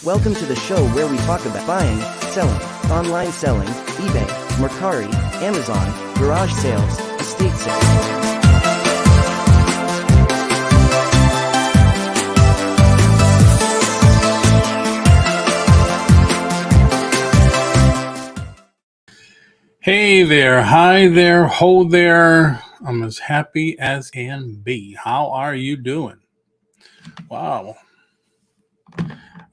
Welcome to the show where we talk about buying, selling, online selling, eBay, Mercari, Amazon, garage sales, estate sales. Hey there, hi there, ho there. I'm as happy as can be. How are you doing? Wow.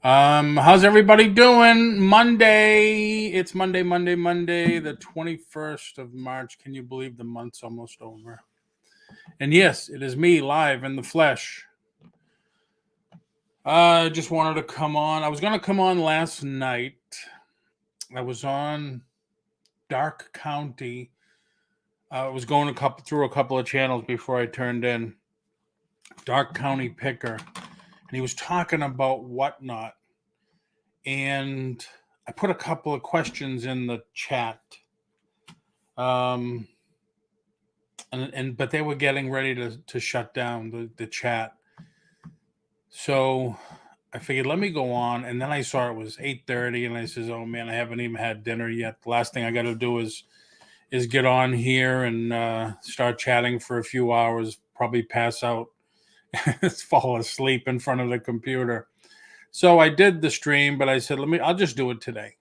How's everybody doing? Monday. It's Monday, the 21st of March. Can you believe the month's almost over? And yes, it is me live in the flesh. I just wanted to come on. I was going to come on last night. I was on Dark County. I was going through a couple of channels before I turned in. Dark County Picker. And he was talking about WhatNot. And I put a couple of questions in the chat. But they were getting ready to shut down the chat. So I figured, let me go on. And then I saw it was 8:30, and I says, oh man, I haven't even had dinner yet. The last thing I got to do is get on here and start chatting for a few hours, probably pass out, fall asleep in front of the computer. So I did the stream, but I said, I'll just do it today.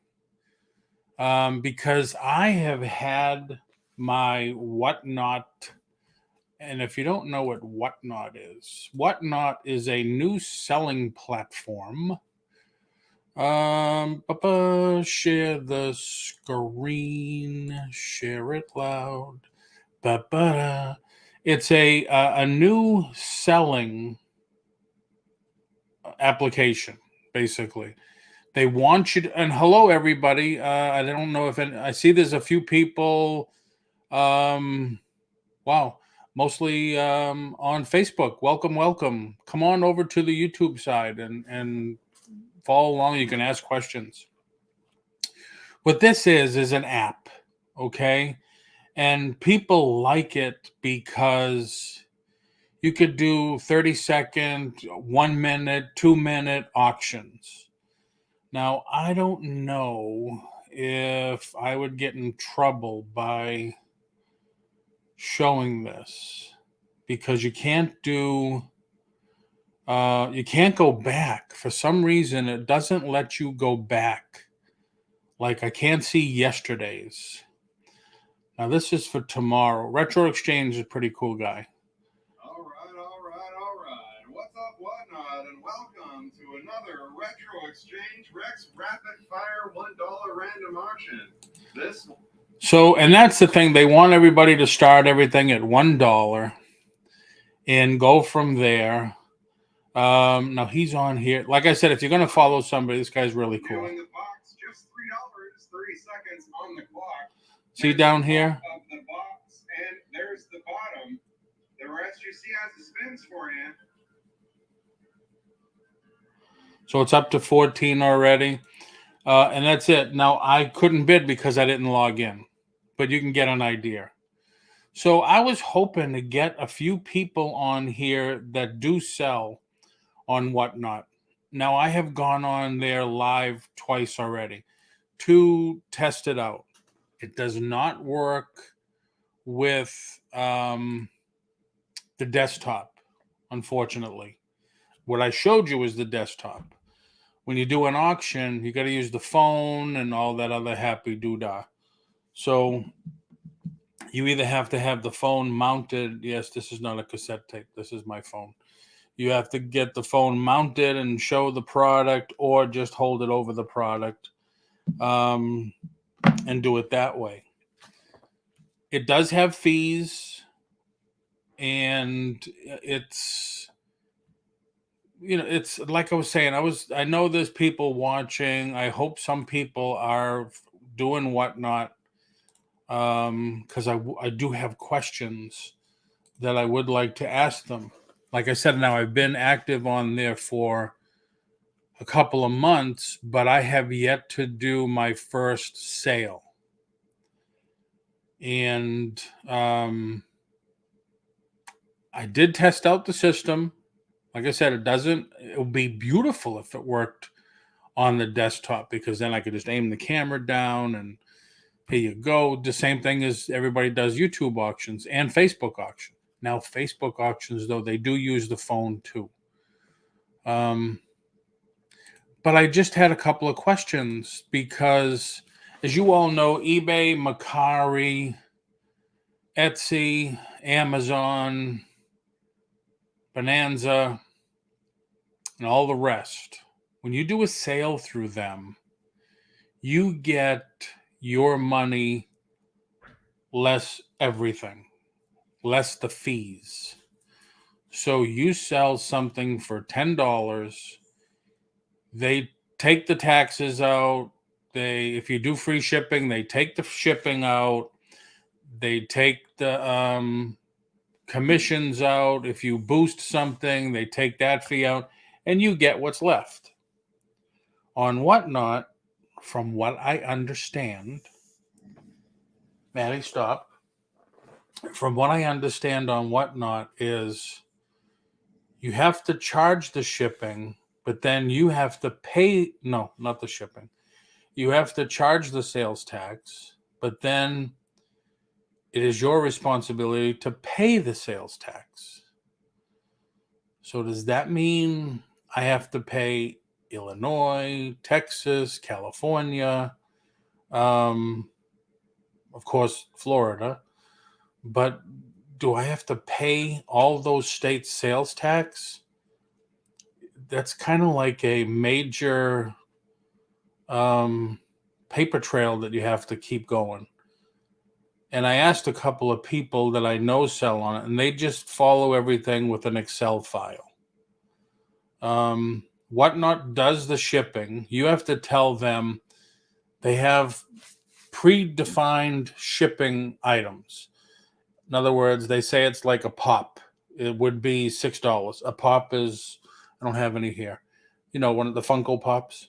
Because I have had my WhatNot. And if you don't know what WhatNot is a new selling platform. Share the screen, share it loud. It's a new selling application, basically. They want you to, and hello everybody. I don't know if I see there's a few people. Wow. Mostly on Facebook. Welcome. Come on over to the YouTube side and follow along. You can ask questions. What this is an app, okay? And people like it because you could do 30-second, 1 minute, 2-minute auctions. Now, I don't know if I would get in trouble by showing this because you can't go back. For some reason, it doesn't let you go back. Like I can't see yesterday's. Now this is for tomorrow. Retro Exchange is a pretty cool guy. All right. What's up, WhatNot, and welcome to another Retro Exchange Rex Rapid Fire $1 random auction. And that's the thing. They want everybody to start everything at $1 and go from there. Now he's on here. Like I said, if you're going to follow somebody, this guy's really cool. In the box, just $3, 30 seconds on the clock. See down here? Of the box, and there's the bottom. The rest you see has the spins for you. So it's up to 14 already. And that's it. Now, I couldn't bid because I didn't log in. But you can get an idea. So I was hoping to get a few people on here that do sell on WhatNot. Now, I have gone on there live twice already to test it out. It does not work with the desktop, unfortunately. What I showed you is the desktop. When you do an auction, you got to use the phone and all that other happy doodah. So you either have to have the phone mounted. Yes, this is not a cassette tape. This is my phone. You have to get the phone mounted and show the product, or just hold it over the product and do it that way. It does have fees, and it's like I was saying, I know there's people watching. I hope some people are doing WhatNot because I do have questions that I would like to ask them. Like I said, now I've been active on there for a couple of months, but I have yet to do my first sale. And I did test out the system. Like I said, it would be beautiful if it worked on the desktop, because then I could just aim the camera down and here you go. The same thing as everybody does YouTube auctions and Facebook auction. Now, Facebook auctions, though, they do use the phone too. But I just had a couple of questions because, as you all know, eBay, Mercari, Etsy, Amazon, Bonanza, and all the rest, when you do a sale through them, you get your money less everything, less the fees. So you sell something for $10, they take the taxes out. If you do free shipping, they take the shipping out. They take the commissions out. If you boost something, they take that fee out, and you get what's left. On WhatNot, from what I understand, Maddie, stop. From what I understand on WhatNot is you have to charge the shipping, but then you have to pay. No, not the shipping. You have to charge the sales tax, but then it is your responsibility to pay the sales tax. So does that mean I have to pay Illinois, Texas, California, of course, Florida, but do I have to pay all those states' sales tax? That's kind of like a major paper trail that you have to keep going. And I asked a couple of people that I know sell on it, and they just follow everything with an Excel file. WhatNot does the shipping. You have to tell them they have predefined shipping items. In other words, they say it's like a pop. It would be $6. A pop is, I don't have any here, one of the Funko Pops.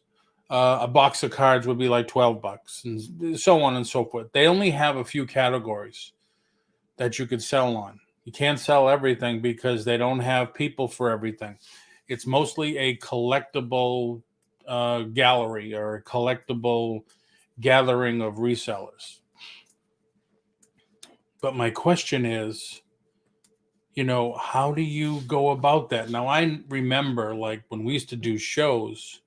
A box of cards would be like $12, and so on and so forth. They only have a few categories that you could sell on. You can't sell everything because they don't have people for everything. It's mostly a collectible gallery or a collectible gathering of resellers. But my question is, how do you go about that? Now, I remember like when we used to do shows,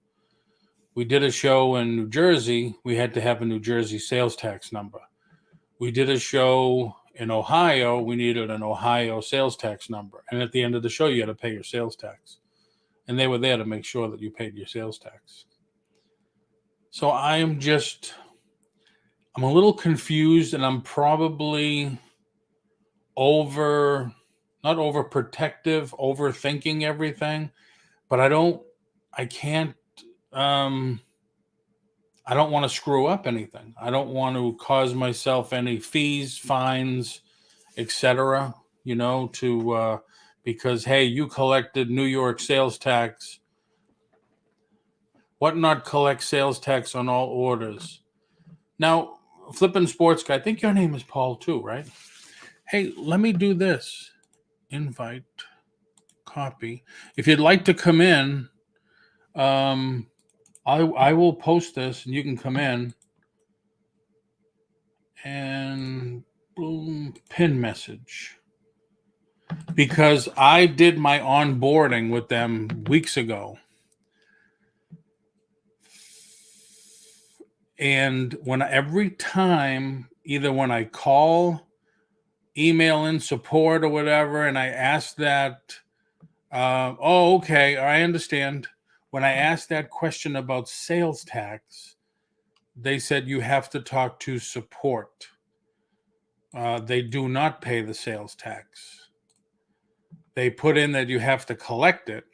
we did a show in New Jersey. We had to have a New Jersey sales tax number. We did a show in Ohio. We needed an Ohio sales tax number. And at the end of the show, you had to pay your sales tax. And they were there to make sure that you paid your sales tax. So I'm a little confused, and I'm probably not overprotective, overthinking everything, but I don't want to screw up anything. I don't want to cause myself any fees, fines, etc., because, hey, you collected New York sales tax. WhatNot collects sales tax on all orders. Now, Flippin' Sports Guy, I think your name is Paul too, right? Hey, let me do this. Invite, copy. If you'd like to come in, I will post this and you can come in and boom, pin message. Because I did my onboarding with them weeks ago. And every time, either when I call, email in support or whatever, and I ask that, okay, I understand. When I asked that question about sales tax, they said you have to talk to support. They do not pay the sales tax. They put in that you have to collect it,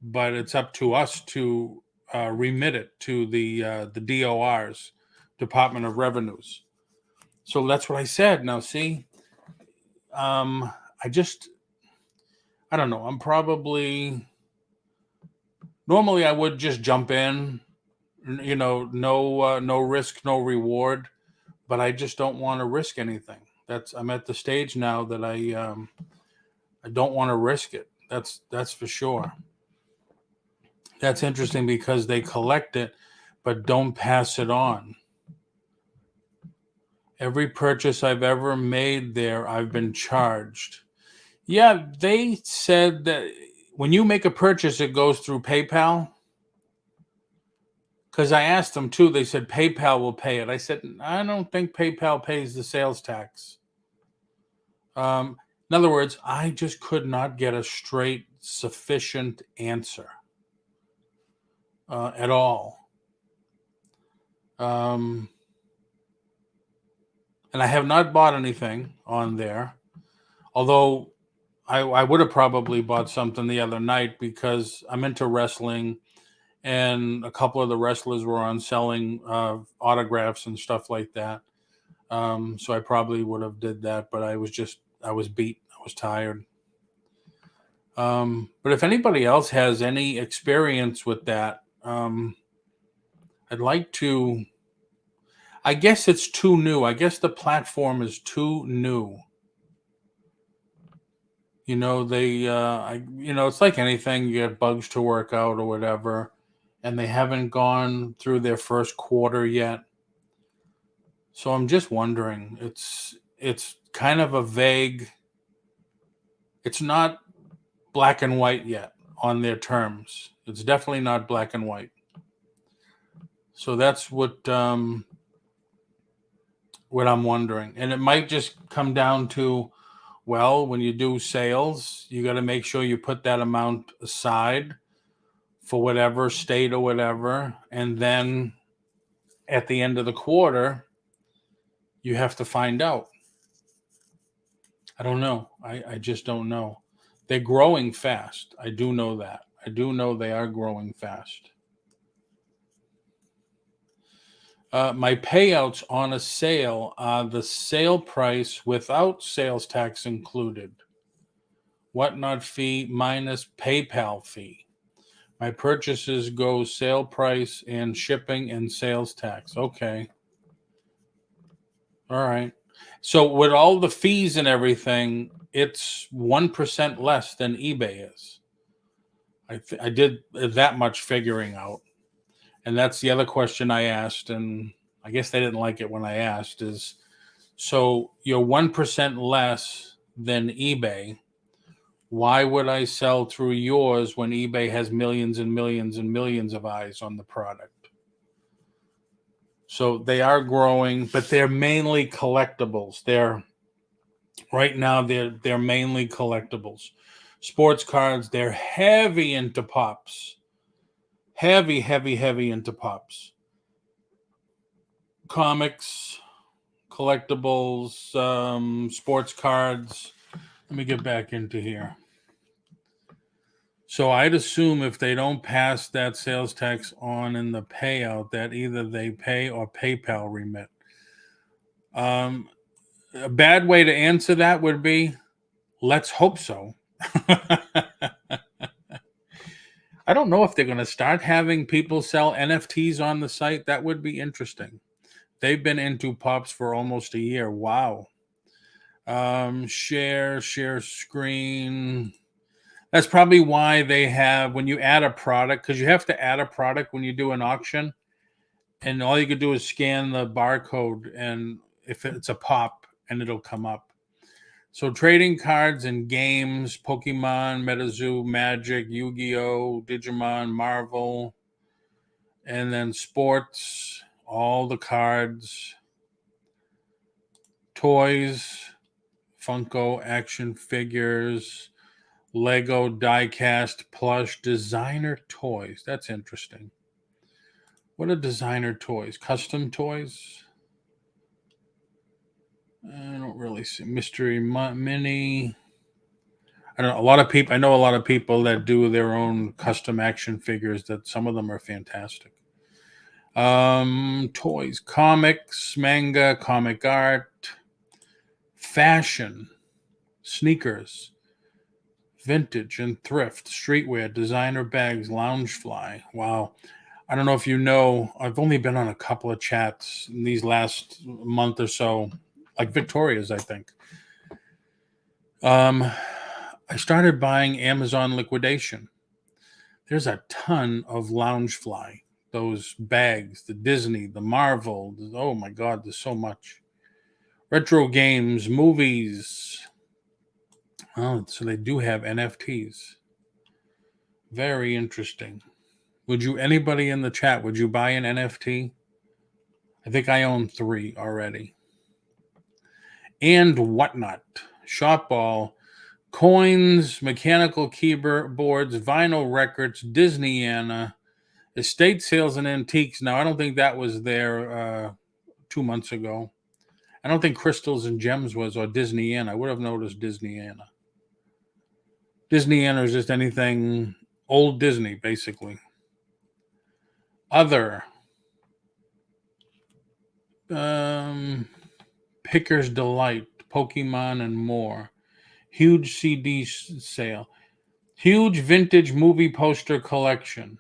but it's up to us to remit it to the DORs, Department of Revenues. So that's what I said. Now, see, I don't know. I'm probably, normally I would just jump in, no risk, no reward, but I just don't want to risk anything. I'm at the stage now that I don't want to risk it. That's for sure. That's interesting because they collect it, but don't pass it on. Every purchase I've ever made there, I've been charged. Yeah, they said that when you make a purchase, it goes through PayPal. Because I asked them too, they said PayPal will pay it. I said, I don't think PayPal pays the sales tax. In other words, I just could not get a straight, sufficient answer at all. And I have not bought anything on there, although I would have probably bought something the other night because I'm into wrestling, and a couple of the wrestlers were on selling autographs and stuff like that. So I probably would have did that, but I was beat. I was tired. But if anybody else has any experience with that, I'd like to. I guess it's too new. I guess the platform is too new. You know, it's like anything. You get bugs to work out or whatever, and they haven't gone through their first quarter yet. So I'm just wondering. It's kind of a vague. It's not black and white yet on their terms. It's definitely not black and white. So that's what I'm wondering. And it might just come down to, well, when you do sales, you got to make sure you put that amount aside for whatever state or whatever. And then at the end of the quarter, you have to find out. I don't know. I just don't know. They're growing fast. I do know that. I do know they are growing fast. My payouts on a sale are the sale price without sales tax included. WhatNot fee minus PayPal fee. My purchases go sale price and shipping and sales tax. Okay. All right. So with all the fees and everything, it's 1% less than eBay is. I did that much figuring out. And that's the other question I asked, and I guess they didn't like it when I asked, is, so you're 1% less than eBay. Why would I sell through yours when eBay has millions and millions and millions of eyes on the product? So they are growing, but they're mainly collectibles. Right now they're mainly collectibles. Sports cards, they're heavy into pops. Heavy into pops. Comics, collectibles, sports cards. Let me get back into here. So I'd assume if they don't pass that sales tax on in the payout, that either they pay or PayPal remit. A bad way to answer that would be, let's hope so. I don't know if they're going to start having people sell NFTs on the site. That would be interesting. They've been into pops for almost a year. Wow. Share screen. That's probably why they have, when you add a product, because you have to add a product when you do an auction, and all you could do is scan the barcode, and if it's a pop, and it'll come up. So trading cards and games, Pokemon, MetaZoo, Magic, Yu-Gi-Oh, Digimon, Marvel, and then sports, all the cards, toys, Funko action figures, Lego diecast plush, designer toys. That's interesting. What are designer toys? Custom toys? I don't really see. Mystery Mini. I don't know. I know a lot of people that do their own custom action figures, that some of them are fantastic. Toys, comics, manga, comic art, fashion, sneakers, vintage and thrift, streetwear, designer bags, Loungefly. Wow. I don't know if you know, I've only been on a couple of chats in these last month or so, like Victoria's, I think. I started buying Amazon liquidation. There's a ton of Loungefly, those bags, the Disney, the Marvel. Oh my God, there's so much. Retro games, movies. Oh, so they do have NFTs. Very interesting. Anybody in the chat, would you buy an NFT? I think I own 3 already. And WhatNot, Shopball, coins, mechanical keyboards, vinyl records, Disneyana, estate sales and antiques. Now, I don't think that was there 2 months ago. I don't think Crystals and Gems was, or Disneyana. I would have noticed Disneyana. Disneyana is just anything old Disney, basically. Other. Picker's Delight, Pokemon, and more. Huge CD sale. Huge vintage movie poster collection.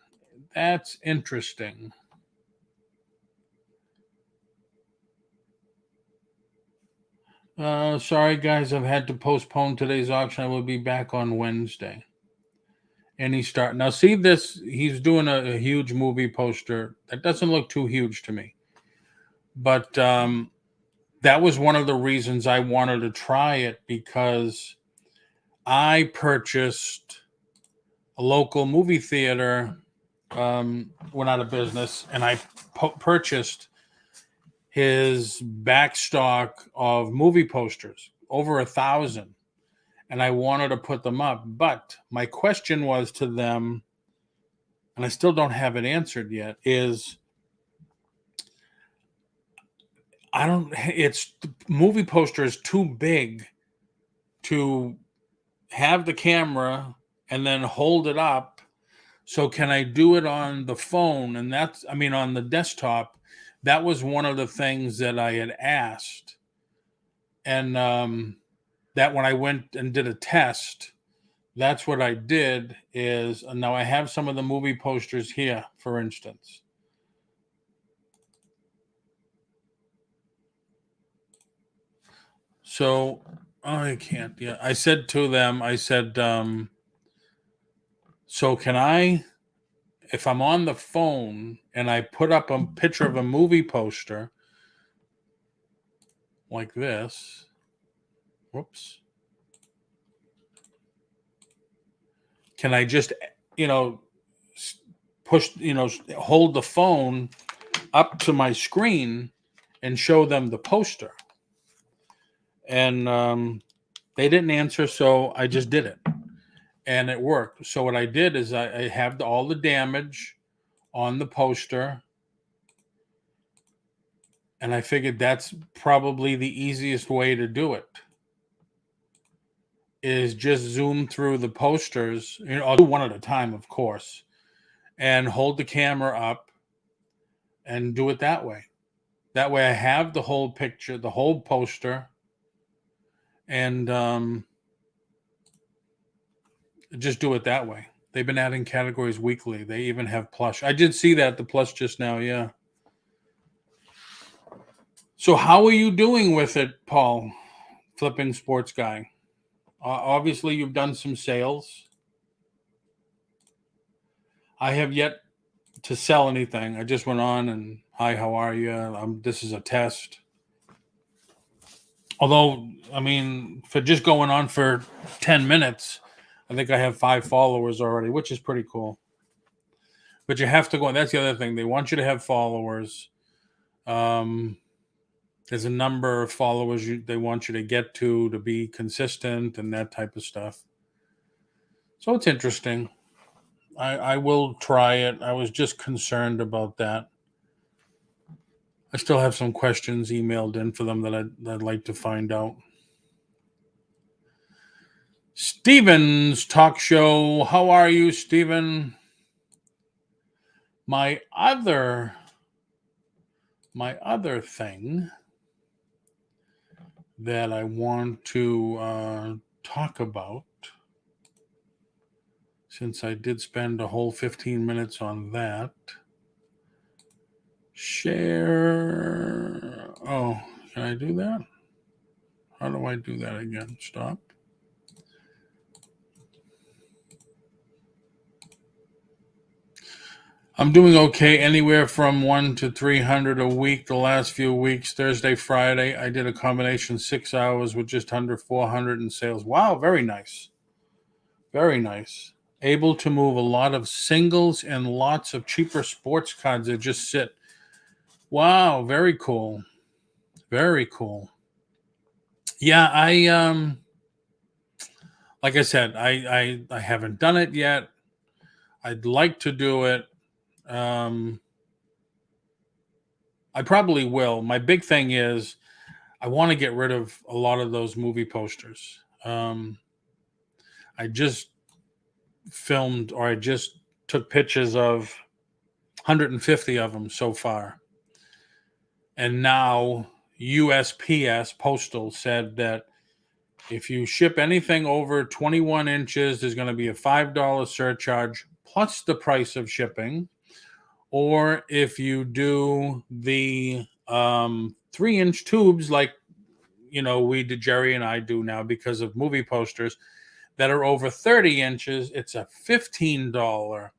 That's interesting. Sorry, guys, I've had to postpone today's auction. I will be back on Wednesday. Now, see this? He's doing a huge movie poster. That doesn't look too huge to me. But that was one of the reasons I wanted to try it, because I purchased a local movie theater, went out of business, and I purchased his back stock of movie posters, over 1,000, and I wanted to put them up. But my question was to them, and I still don't have it answered yet, is the movie poster is too big to have the camera and then hold it up. So can I do it on the phone? And on the desktop. That was one of the things that I had asked. And that when I went and did a test, that's what I did. Is now I have some of the movie posters here, for instance. So I can't. Yeah, I said to them, so can I, if I'm on the phone and I put up a picture of a movie poster like this, whoops, can I just, push, hold the phone up to my screen and show them the poster? And they didn't answer, so I just did it. And it worked. So what I did is I have all the damage on the poster. And I figured that's probably the easiest way to do it, is just zoom through the posters. I'll do one at a time, of course, and hold the camera up and do it that way. That way I have the whole picture, the whole poster, and just do it that way. They've been adding categories weekly. They even have plush. I did see that, the plush just now, yeah. So how are you doing with it, Paul, Flipping Sports Guy? Obviously, you've done some sales. I have yet to sell anything. I just went on and, hi, how are you? This is a test. Although, for just going on for 10 minutes, I think I have 5 followers already, which is pretty cool. But you have to go. That's the other thing. They want you to have followers. There's a number of followers they want you to get to be consistent and that type of stuff. So it's interesting. I will try it. I was just concerned about that. I still have some questions emailed in for them that I'd like to find out. Steven's Talk Show. How are you, Steven? My other thing that I want to talk about, since I did spend a whole 15 minutes on that. Share. Oh, can I do that? How do I do that again? Stop. I'm doing okay, anywhere from 1 to 300 a week. The last few weeks, Thursday, Friday, I did a combination 6 hours with just under 400 in sales. Wow, very nice. Very nice. Able to move a lot of singles and lots of cheaper sports cards that just sit. Wow, very cool. Very cool. Yeah, like I said, I haven't done it yet. I'd like to do it. I probably will. My big thing is I want to get rid of a lot of those movie posters. I just filmed, or I just took pictures of 150 of them so far. And now USPS Postal said that if you ship anything over 21 inches, there's going to be a $5 surcharge plus the price of shipping. Or if you do the 3-inch tubes, like we did, Jerry and I do now because of movie posters that are over 30 inches, it's a $15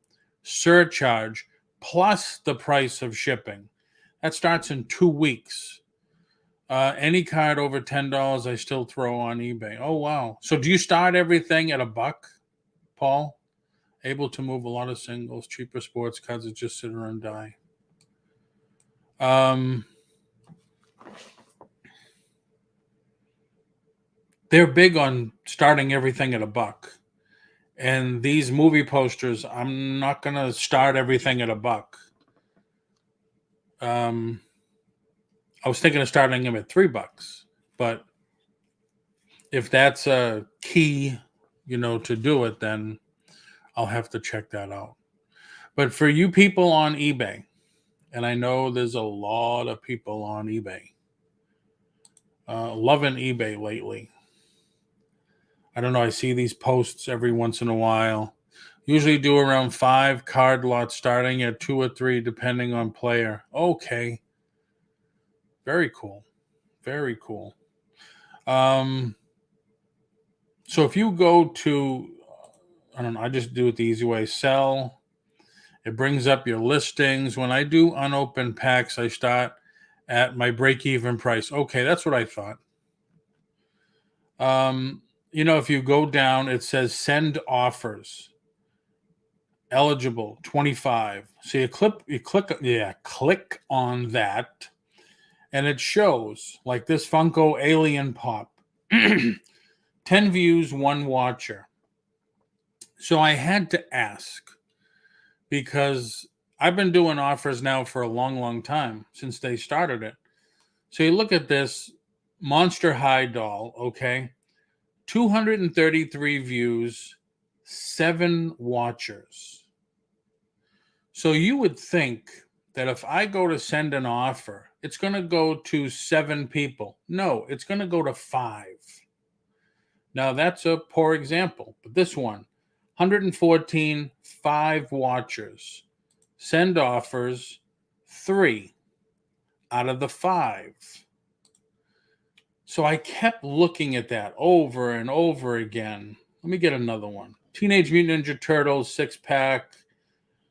surcharge plus the price of shipping. That starts in 2 weeks. Any card over $10, I still throw on eBay. Oh, wow. So do you start everything at $1, Paul? Able to move a lot of singles, cheaper sports cards that just sit around and die. They're big on starting everything at $1. And these movie posters, I'm not going to start everything at $1. I was thinking of starting them at $3, but if that's a key, to do it, then I'll have to check that out. But for you people on eBay, and I know there's a lot of people on eBay, loving eBay lately. I don't know. I see these posts every once in a while. Usually do around 5 card lots, starting at 2 or 3, depending on player. Okay. Very cool. Very cool. So if you go to, I don't know, I just do it the easy way. Sell. It brings up your listings. When I do unopened packs, I start at my break-even price. Okay, that's what I thought. If you go down, it says send offers. Eligible 25. So you click on that, and it shows like this Funko Alien Pop. 10 views, 1 watcher. So I had to ask, because I've been doing offers now for a long, long time, since they started it. So you look at this Monster High doll, okay? 233 views, 7 watchers. So you would think that if I go to send an offer, it's going to go to 7 people. No, it's going to go to 5. Now that's a poor example, but this one, 114, 5 watchers. Send offers, 3 out of the 5. So I kept looking at that over and over again. Let me get another one. Teenage Mutant Ninja Turtles 6-pack,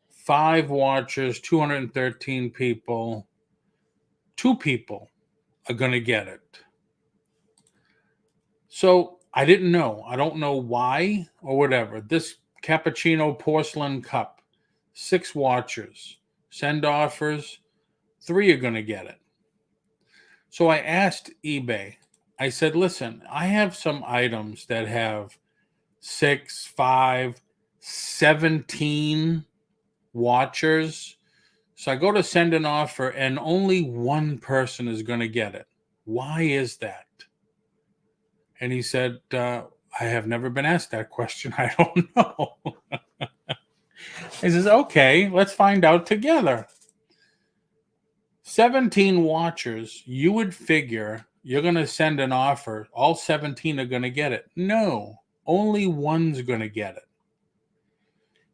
5 watchers, 213 people. 2 people are going to get it. So I didn't know. I don't know why or whatever. This cappuccino porcelain cup, 6 watchers. Send offers, 3 are going to get it. So I asked eBay. I said, listen, I have some items that have 6, 5, 17 watchers. So I go to send an offer and only 1 person is going to get it. Why is that? And he said, I have never been asked that question. I don't know. He says, okay, let's find out together. 17 watchers, you would figure you're going to send an offer, all 17 are going to get it. No, only 1's going to get it.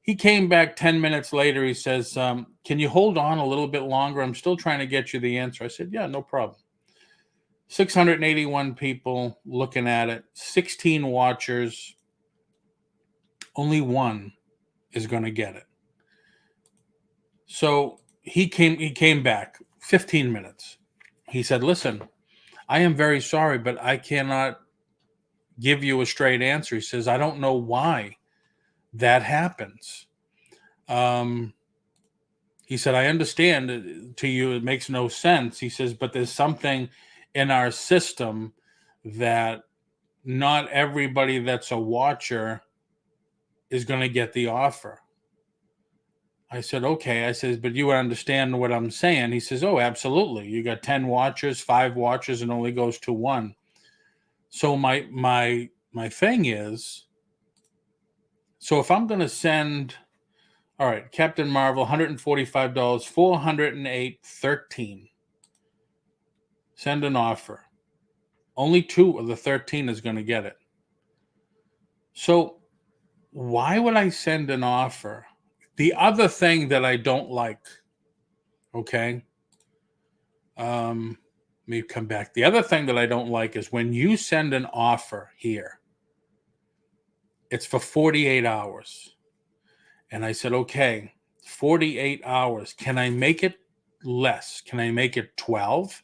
He came back 10 minutes later. He says, can you hold on a little bit longer? I'm still trying to get you the answer. I said, yeah, no problem. 681 people looking at it, 16 watchers, only 1 is going to get it. So he came back 15 minutes. He said, listen, I am very sorry, but I cannot give you a straight answer. He says, I don't know why that happens. He said, I understand to you, it makes no sense. He says, but there's something in our system that not everybody that's a watcher is going to get the offer. I said, okay. I says, but you understand what I'm saying? He says, oh, absolutely. You got 10 watchers, 5 watchers, and only goes to 1. So my thing is, so if I'm going to send, all right, Captain Marvel, $145, 408.13. Send an offer. Only 2 of the 13 is going to get it. So why would I send an offer? The other thing that I don't like, okay, let me come back. The other thing that I don't like is when you send an offer here, it's for 48 hours. And I said, okay, 48 hours. Can I make it less? Can I make it 12?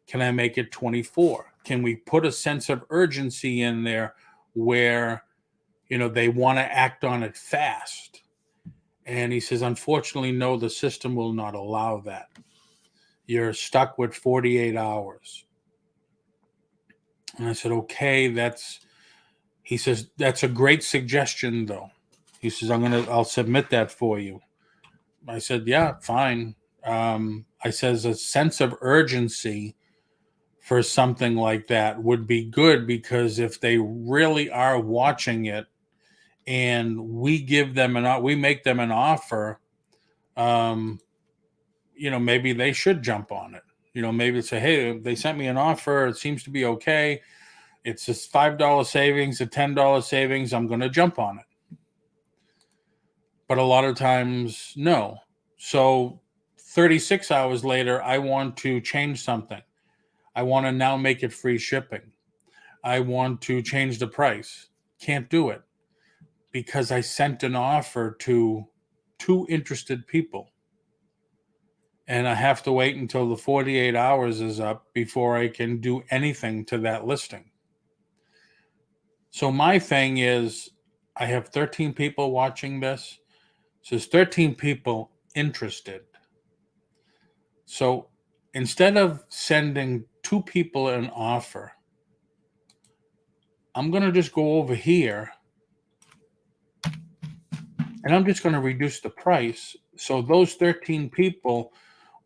Can I make it 24? Can we put a sense of urgency in there where, they want to act on it fast? And he says, unfortunately, no, the system will not allow that. You're stuck with 48 hours. And I said, okay, he says, that's a great suggestion though. He says, I'll submit that for you. I said, yeah, fine. I says a sense of urgency for something like that would be good, because if they really are watching it and we make them an offer, maybe they should jump on it. Maybe say, hey, they sent me an offer. It seems to be okay. It's just $5 savings, a $10 savings. I'm going to jump on it. But a lot of times, no. So 36 hours later, I want to change something. I want to now make it free shipping. I want to change the price. Can't do it because I sent an offer to 2 interested people. And I have to wait until the 48 hours is up before I can do anything to that listing. So my thing is, I have 13 people watching this. So there's 13 people interested. So instead of sending 2 people an offer, I'm going to just go over here and I'm just going to reduce the price. So those 13 people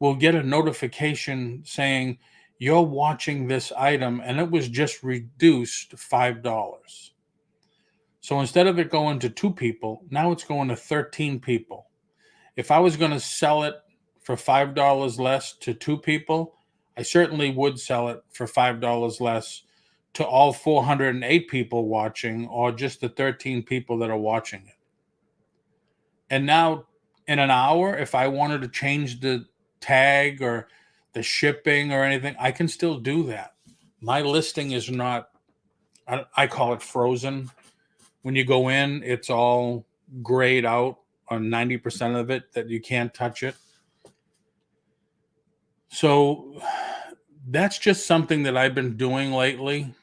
will get a notification saying you're watching this item and it was just reduced $5. So instead of it going to 2 people, now it's going to 13 people. If I was going to sell it for $5 less to 2 people, I certainly would sell it for $5 less to all 408 people watching, or just the 13 people that are watching it. And now in an hour, if I wanted to change the tag or the shipping or anything, I can still do that. My listing is not, I call it frozen. When you go in, it's all grayed out on 90% of it that you can't touch it. So that's just something that I've been doing lately.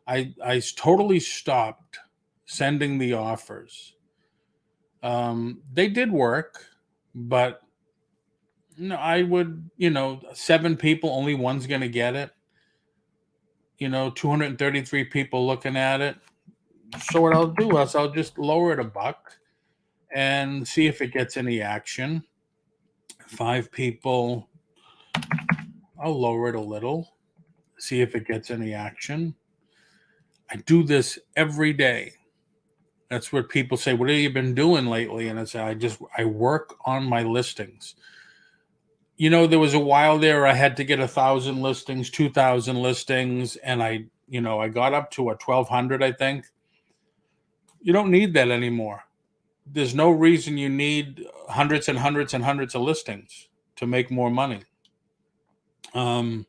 I totally stopped sending the offers. They did work, but no, I would, 7 people, only one's going to get it. 233 people looking at it. So what I'll do is I'll just lower it $1 and see if it gets any action. 5 people, I'll lower it a little, see if it gets any action. I do this every day. That's what people say, what have you been doing lately? And I say, I work on my listings. There was a while there I had to get 1,000 listings, 2,000 listings, and I got up to 1,200, I think. You don't need that anymore. There's no reason you need hundreds and hundreds and hundreds of listings to make more money. You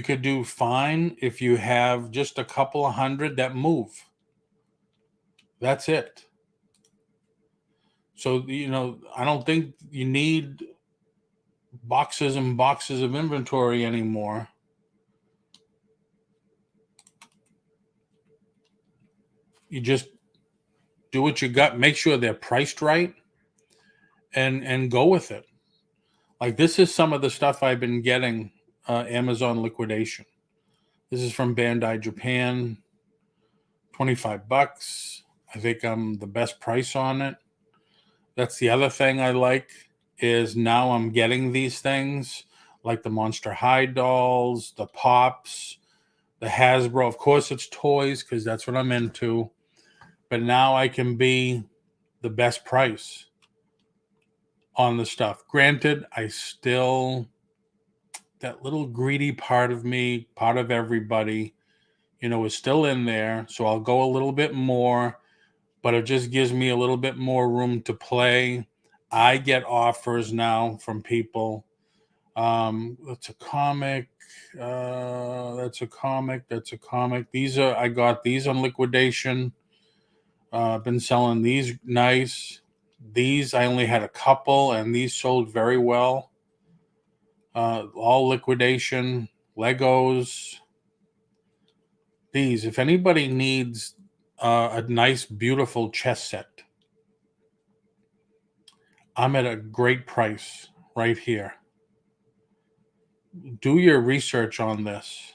could do fine if you have just a couple of hundred that move. That's it. So, I don't think you need boxes and boxes of inventory anymore. You just do what you got, make sure they're priced right, and go with it. Like, this is some of the stuff I've been getting, Amazon liquidation. This is from Bandai Japan, $25. I think I'm the best price on it. That's the other thing I like, is now I'm getting these things like the Monster High dolls, the Pops, the Hasbro. Of course, it's toys because that's what I'm into. But now I can be the best price on the stuff. Granted, that little greedy part of me, part of everybody, is still in there. So I'll go a little bit more, but it just gives me a little bit more room to play. I get offers now from people. That's a comic. That's a comic. That's a comic. I got these on liquidation. I've been selling these nice. These, I only had a couple, and these sold very well. All liquidation. Legos. These, if anybody needs a nice, beautiful chess set, I'm at a great price right here. Do your research on this.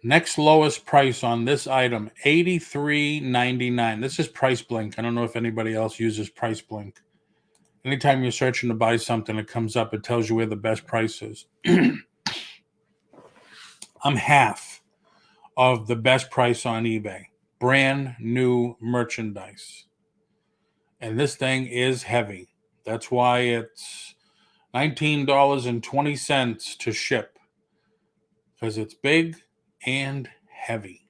Next lowest price on this item, $83.99. This is Price Blink. I don't know if anybody else uses Price Blink. Anytime you're searching to buy something, it comes up. It tells you where the best price is. I'm half of the best price on eBay. Brand new merchandise. And this thing is heavy. That's why it's $19.20 to ship. Because it's big and heavy.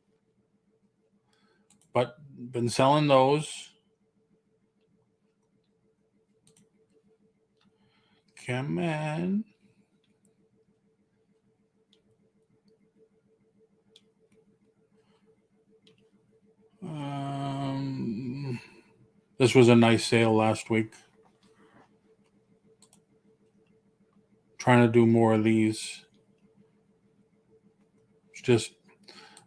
But been selling those. Come on. This was a nice sale last week. Trying to do more of these. It's just,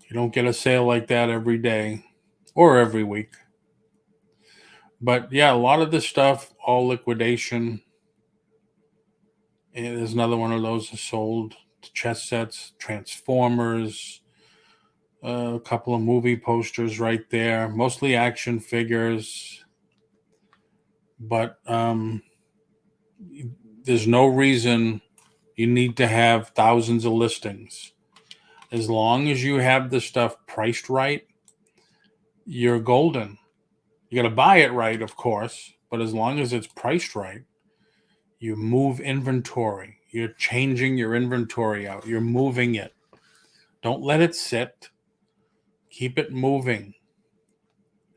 you don't get a sale like that every day or every week. But yeah, a lot of this stuff, all liquidation. And there's another one of those that sold. Chess sets, Transformers, a couple of movie posters right there, mostly action figures. But there's no reason you need to have thousands of listings. As long as you have the stuff priced right, you're golden. You got to buy it right, of course, but as long as it's priced right, you move inventory. You're changing your inventory out. You're moving it. Don't let it sit. Keep it moving.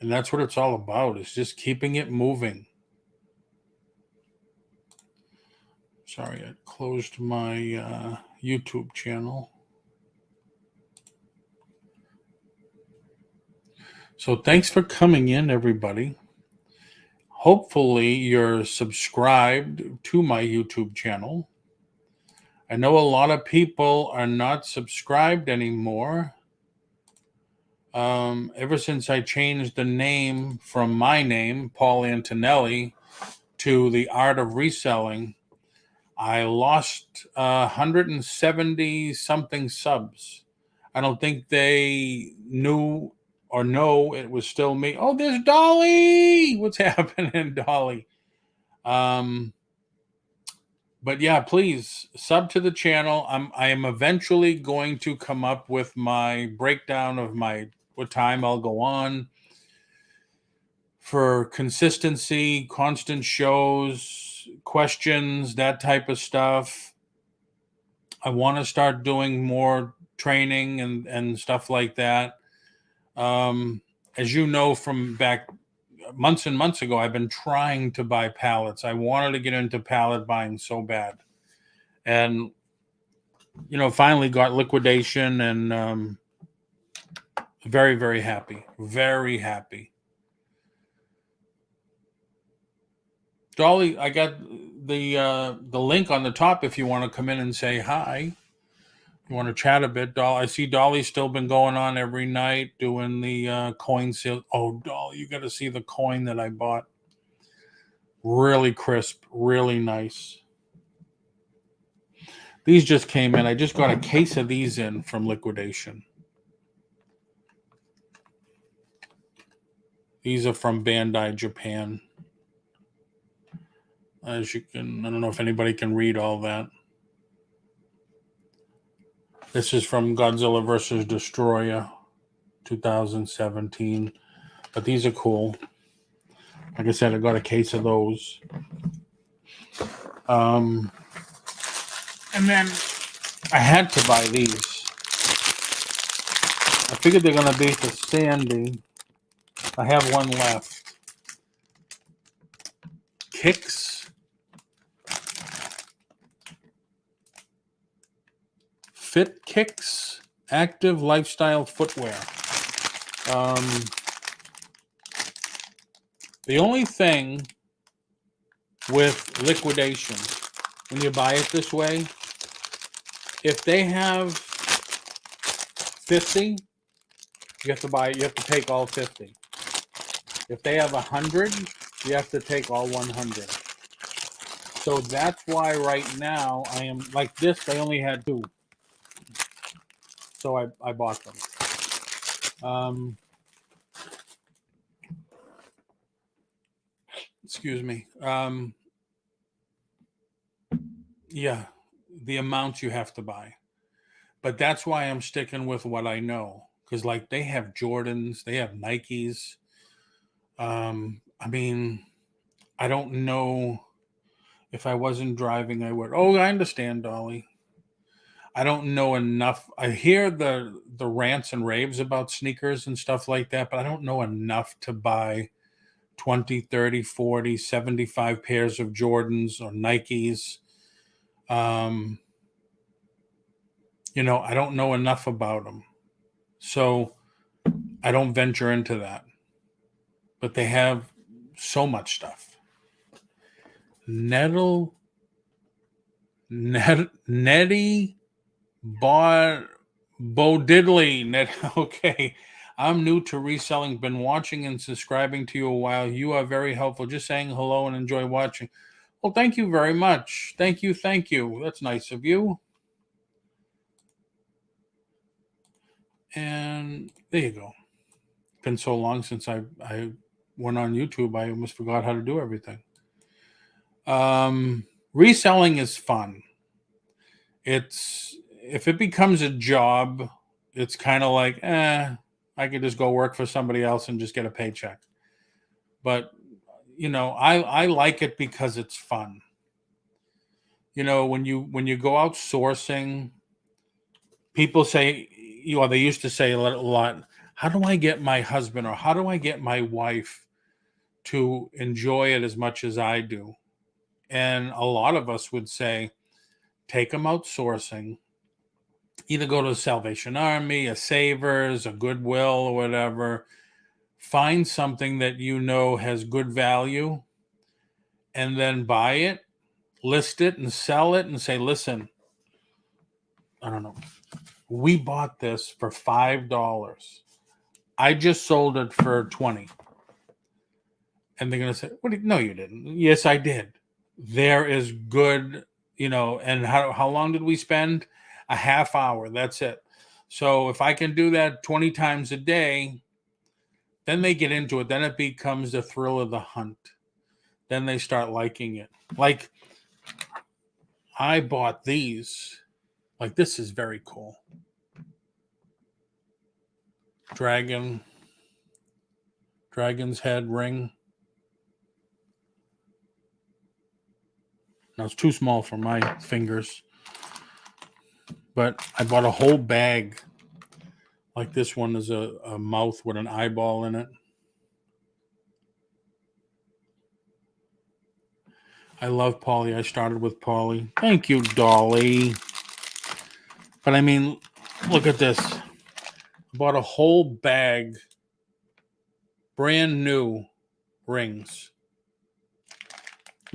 And that's what it's all about, is just keeping it moving. Sorry, I closed my YouTube channel. So thanks for coming in, everybody. Hopefully you're subscribed to my YouTube channel. I know a lot of people are not subscribed anymore. Ever since I changed the name from my name, Paul Antonelli, to the Art of Reselling, I lost 170 something subs. I don't think they knew or know it was still me. Oh, there's Dolly. What's happening, Dolly? But yeah, please sub to the channel. I am eventually going to come up with my breakdown of what time I'll go on for consistency, constant shows, questions, that type of stuff. I want to start doing more training and stuff like that. As you know, from back months and months ago, I've been trying to buy pallets. I wanted to get into pallet buying so bad. And, finally got liquidation, and very, very happy. Very happy. Dolly, I got the link on the top if you want to come in and say hi. You want to chat a bit, Dolly? I see Dolly's still been going on every night doing the coin sale. Oh, Dolly, you got to see the coin that I bought. Really crisp, really nice. These just came in. I just got a case of these in from liquidation. These are from Bandai, Japan. As you can, I don't know if anybody can read all that. This is from Godzilla vs. Destroyer, 2017. But these are cool. Like I said, I got a case of those. And then I had to buy these. I figured they're going to be for Sandy. I have one left. Kicks. Fit Kicks. Active lifestyle footwear. The only thing with liquidation, when you buy it this way, if they have 50, you have to take all 50. If they have 100, you have to take all 100. So that's why right now I am like this. They only had 2. So I bought them. Excuse me. Yeah, the amounts you have to buy. But that's why I'm sticking with what I know. Because like they have Jordans, they have Nikes. I mean, I don't know if I wasn't driving, I would. Oh, I understand, Dolly. I don't know enough. I hear the rants and raves about sneakers and stuff like that, but I don't know enough to buy 20, 30, 40, 75 pairs of Jordans or Nikes. You know, I don't know enough about them. So I don't venture into that. But they have so much stuff. Nettie Bo Diddley. Okay. I'm new to reselling. Been watching and subscribing to you a while. You are very helpful. Just saying hello and enjoy watching. Well, thank you very much. Thank you. Thank you. That's nice of you. And there you go. Been so long since I went on YouTube, I almost forgot how to do everything. Reselling is fun. It's if it becomes a job, it's kind of like, I could just go work for somebody else and just get a paycheck. But you know, I like it because it's fun. You know, when you go out sourcing, people say, they used to say a lot, how do I get my husband or how do I get my wife to enjoy it as much as I do? And a lot of us would say, take them out sourcing. Either go to the Salvation Army, a Savers, a Goodwill, or whatever. Find something that you know has good value and then buy it, list it, and sell it and say, listen, I don't know. We bought this for $5. I just sold it for $20. And they're going to say, no, you didn't. Yes, I did. There is good, and how long did we spend? A half hour. That's it. So if I can do that 20 times a day, then they get into it. Then it becomes the thrill of the hunt. Then they start liking it. Like I bought these. Like this is very cool. Dragon's head ring. Now it's too small for my fingers. But I bought a whole bag. Like this one is a mouth with an eyeball in it. I love Polly. I started with Polly. Thank you, Dolly. But I mean, look at this. I bought a whole bag, brand new rings.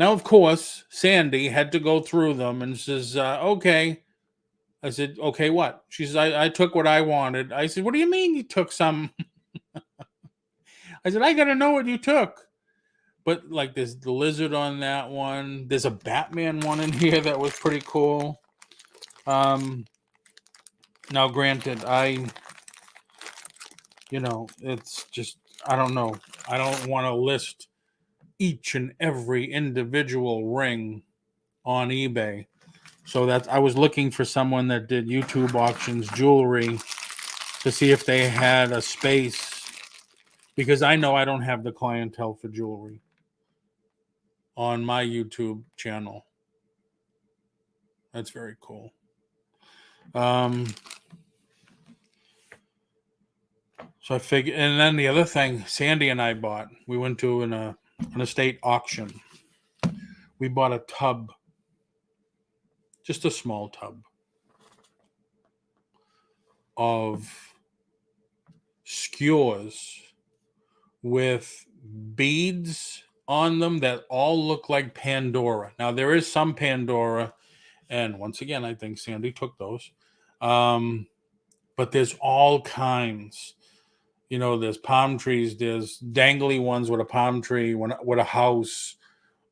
Now, of course, Sandy had to go through them and says, okay. I said, okay, what? She says, I took what I wanted. I said, what do you mean you took some? I said, I got to know what you took. But like there's the lizard on that one. There's a Batman one in here that was pretty cool. Now, granted, it's just, I don't know. I don't want to list each and every individual ring on eBay. So I was looking for someone that did YouTube auctions, jewelry, to see if they had a space, because I know I don't have the clientele for jewelry on my YouTube channel. That's very cool. So I figured, and then the other thing Sandy and I bought, we went to an estate auction. We bought a tub, just a small tub of skewers with beads on them that all look like Pandora. Now there is some Pandora, and once again, I think Sandy took those. But there's all kinds. There's palm trees, there's dangly ones with a palm tree, with a house,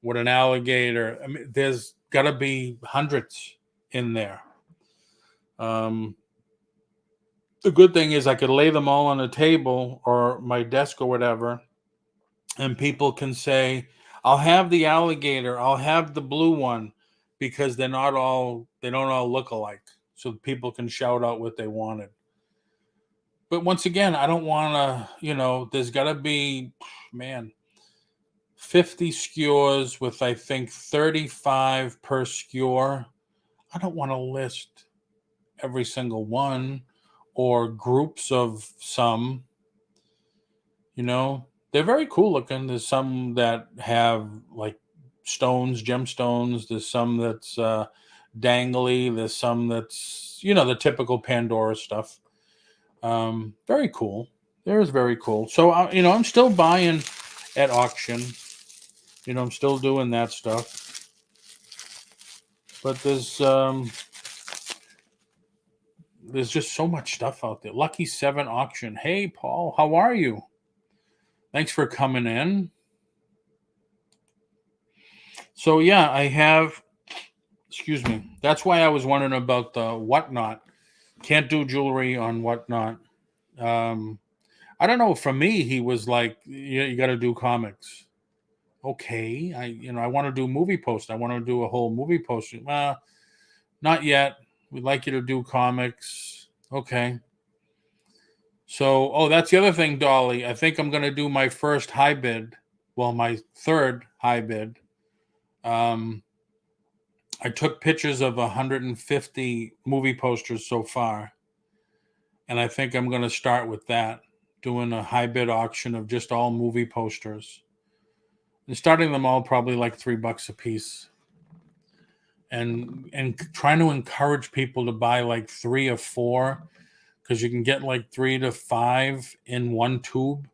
with an alligator. I mean, there's got to be hundreds in there. The good thing is I could lay them all on a table or my desk or whatever, and people can say, I'll have the alligator, I'll have the blue one, because they don't all look alike. So people can shout out what they wanted. But once again, I don't want to, there's got to be, 50 skewers with, I think, 35 per skewer. I don't want to list every single one or groups of some. They're very cool looking. There's some that have like stones, gemstones. There's some that's dangly. There's some that's, the typical Pandora stuff. Very cool. There's very cool. So, I'm still buying at auction. I'm still doing that stuff. But there's just so much stuff out there. Lucky 7 auction. Hey, Paul, how are you? Thanks for coming in. So, yeah, I have, excuse me. That's why I was wondering about the WhatNot. Can't do jewelry on WhatNot. I don't know. For me, he was like, you got to do comics. Okay. I want to do movie post. I want to do a whole movie post. Not yet. We'd like you to do comics. Okay. So, that's the other thing, Dolly. I think I'm going to do my first high bid. Well, my third high bid. I took pictures of 150 movie posters so far. And I think I'm going to start with that, doing a high bid auction of just all movie posters. And starting them all probably like $3 a piece. And trying to encourage people to buy like 3 or 4, because you can get like 3 to 5 in one tube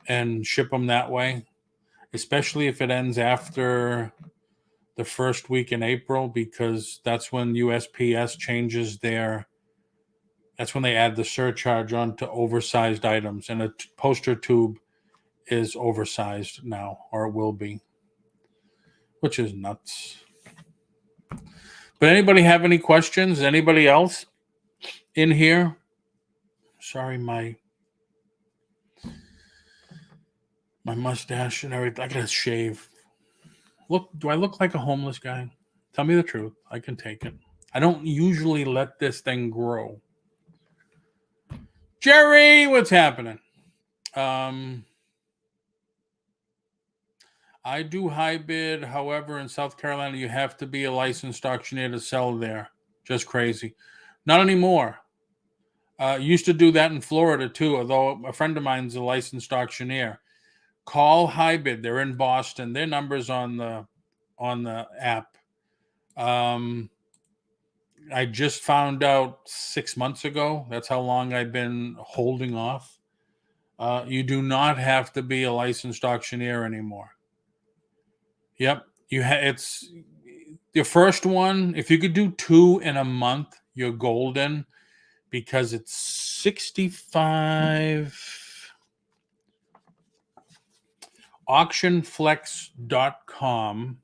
and ship them that way, especially if it ends after the first week in April, because that's when USPS changes that's when they add the surcharge onto oversized items, and a poster tube is oversized now, or it will be, which is nuts. But anybody have any questions? Anybody else in here? Sorry, my mustache and everything. I gotta shave. Do I look like a homeless guy? Tell me the truth. I can take it. I don't usually let this thing grow. Jerry, what's happening? I do high bid. However, in South Carolina, you have to be a licensed auctioneer to sell there. Just crazy. Not anymore. Used to do that in Florida too, although a friend of mine's a licensed auctioneer. Call high bid. They're in Boston. Their number's on the app. I just found out 6 months ago. That's how long I've been holding off. You do not have to be a licensed auctioneer anymore. Yep. It's your first one. If you could do 2 in a month, you're golden, because it's 65. AuctionFlex.com.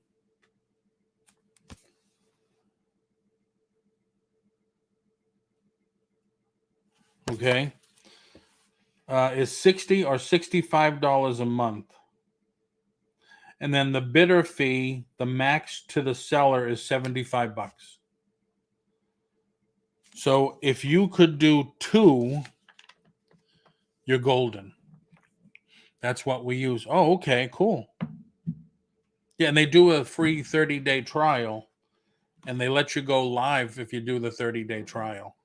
Okay. Is $60 or $65 a month. And then the bidder fee, the max to the seller, is $75. So if you could do 2, you're golden. That's what we use. Oh, okay, cool. Yeah, and they do a free 30-day trial, and they let you go live if you do the 30-day trial.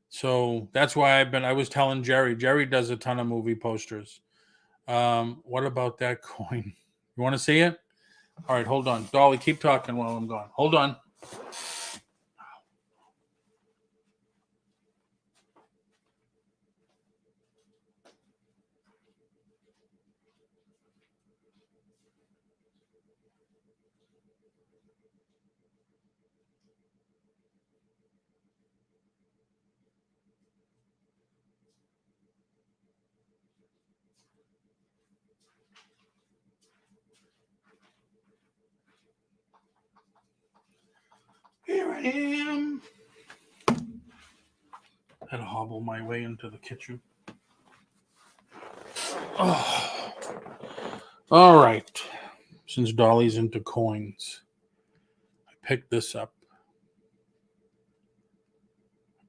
So that's why I was telling Jerry. Jerry does a ton of movie posters. What about that coin? You want to see it? All right, hold on. Dolly, keep talking while I'm gone. Hold on. Here I am. Had to hobble my way into the kitchen. Oh. All right. Since Dolly's into coins, I picked this up.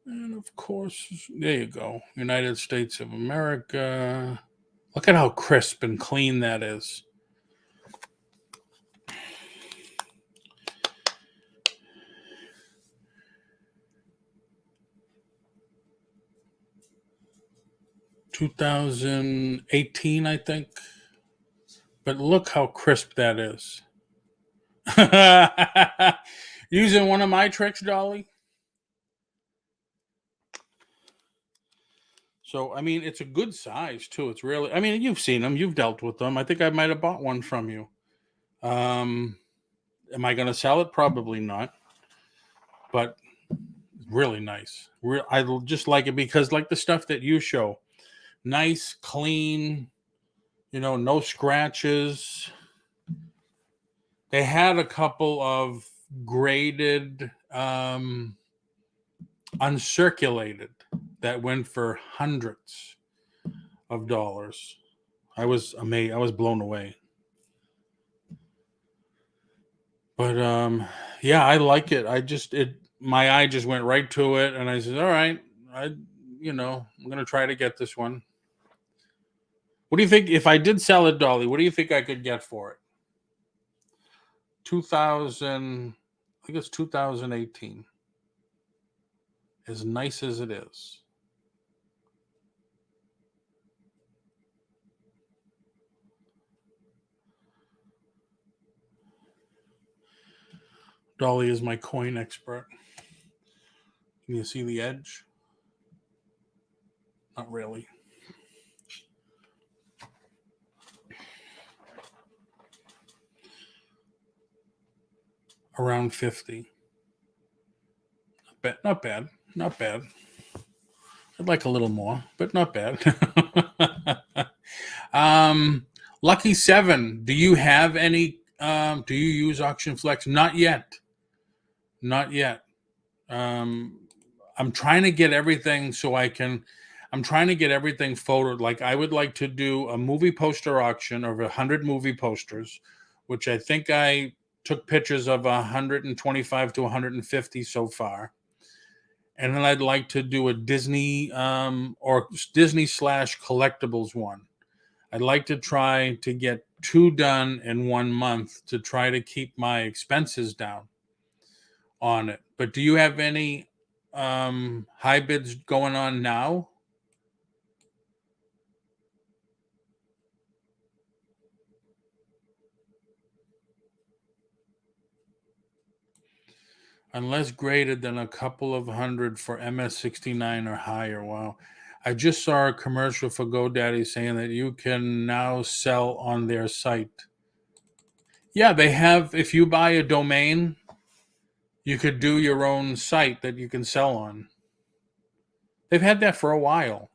And of course, there you go. United States of America. Look at how crisp and clean that is. $2018, I think. But look how crisp that is. Using one of my tricks, Dolly. So, I mean, it's a good size, too. It's really, I mean, you've seen them. You've dealt with them. I think I might have bought one from you. Am I going to sell it? Probably not. But really nice. I just like it because, like the stuff that you show, nice, clean, no scratches. They had a couple of graded, uncirculated that went for hundreds of dollars. I was amazed. I was blown away. But yeah, I like it. My eye just went right to it, and I said, "All right, I'm gonna try to get this one." What do you think if I did sell it, Dolly? What do you think I could get for it? 2000, I think it's 2018. As nice as it is. Dolly is my coin expert. Can you see the edge? Not really. Around 50. Not bad. Not bad. I'd like a little more, but not bad. Lucky 7. Do you have any? Do you use AuctionFlex? Not yet. Not yet. I'm trying to get everything I'm trying to get everything photoed. Like I would like to do a movie poster auction of 100 movie posters, which I think I took pictures of 125 to 150 so far. And then I'd like to do a Disney or Disney / collectibles one. I'd like to try to get 2 done in 1 month to try to keep my expenses down on it. But do you have any high bids going on now? Unless graded, then a couple of hundred for MS69 or higher. Wow. I just saw a commercial for GoDaddy saying that you can now sell on their site. Yeah, they have, if you buy a domain, you could do your own site that you can sell on. They've had that for a while.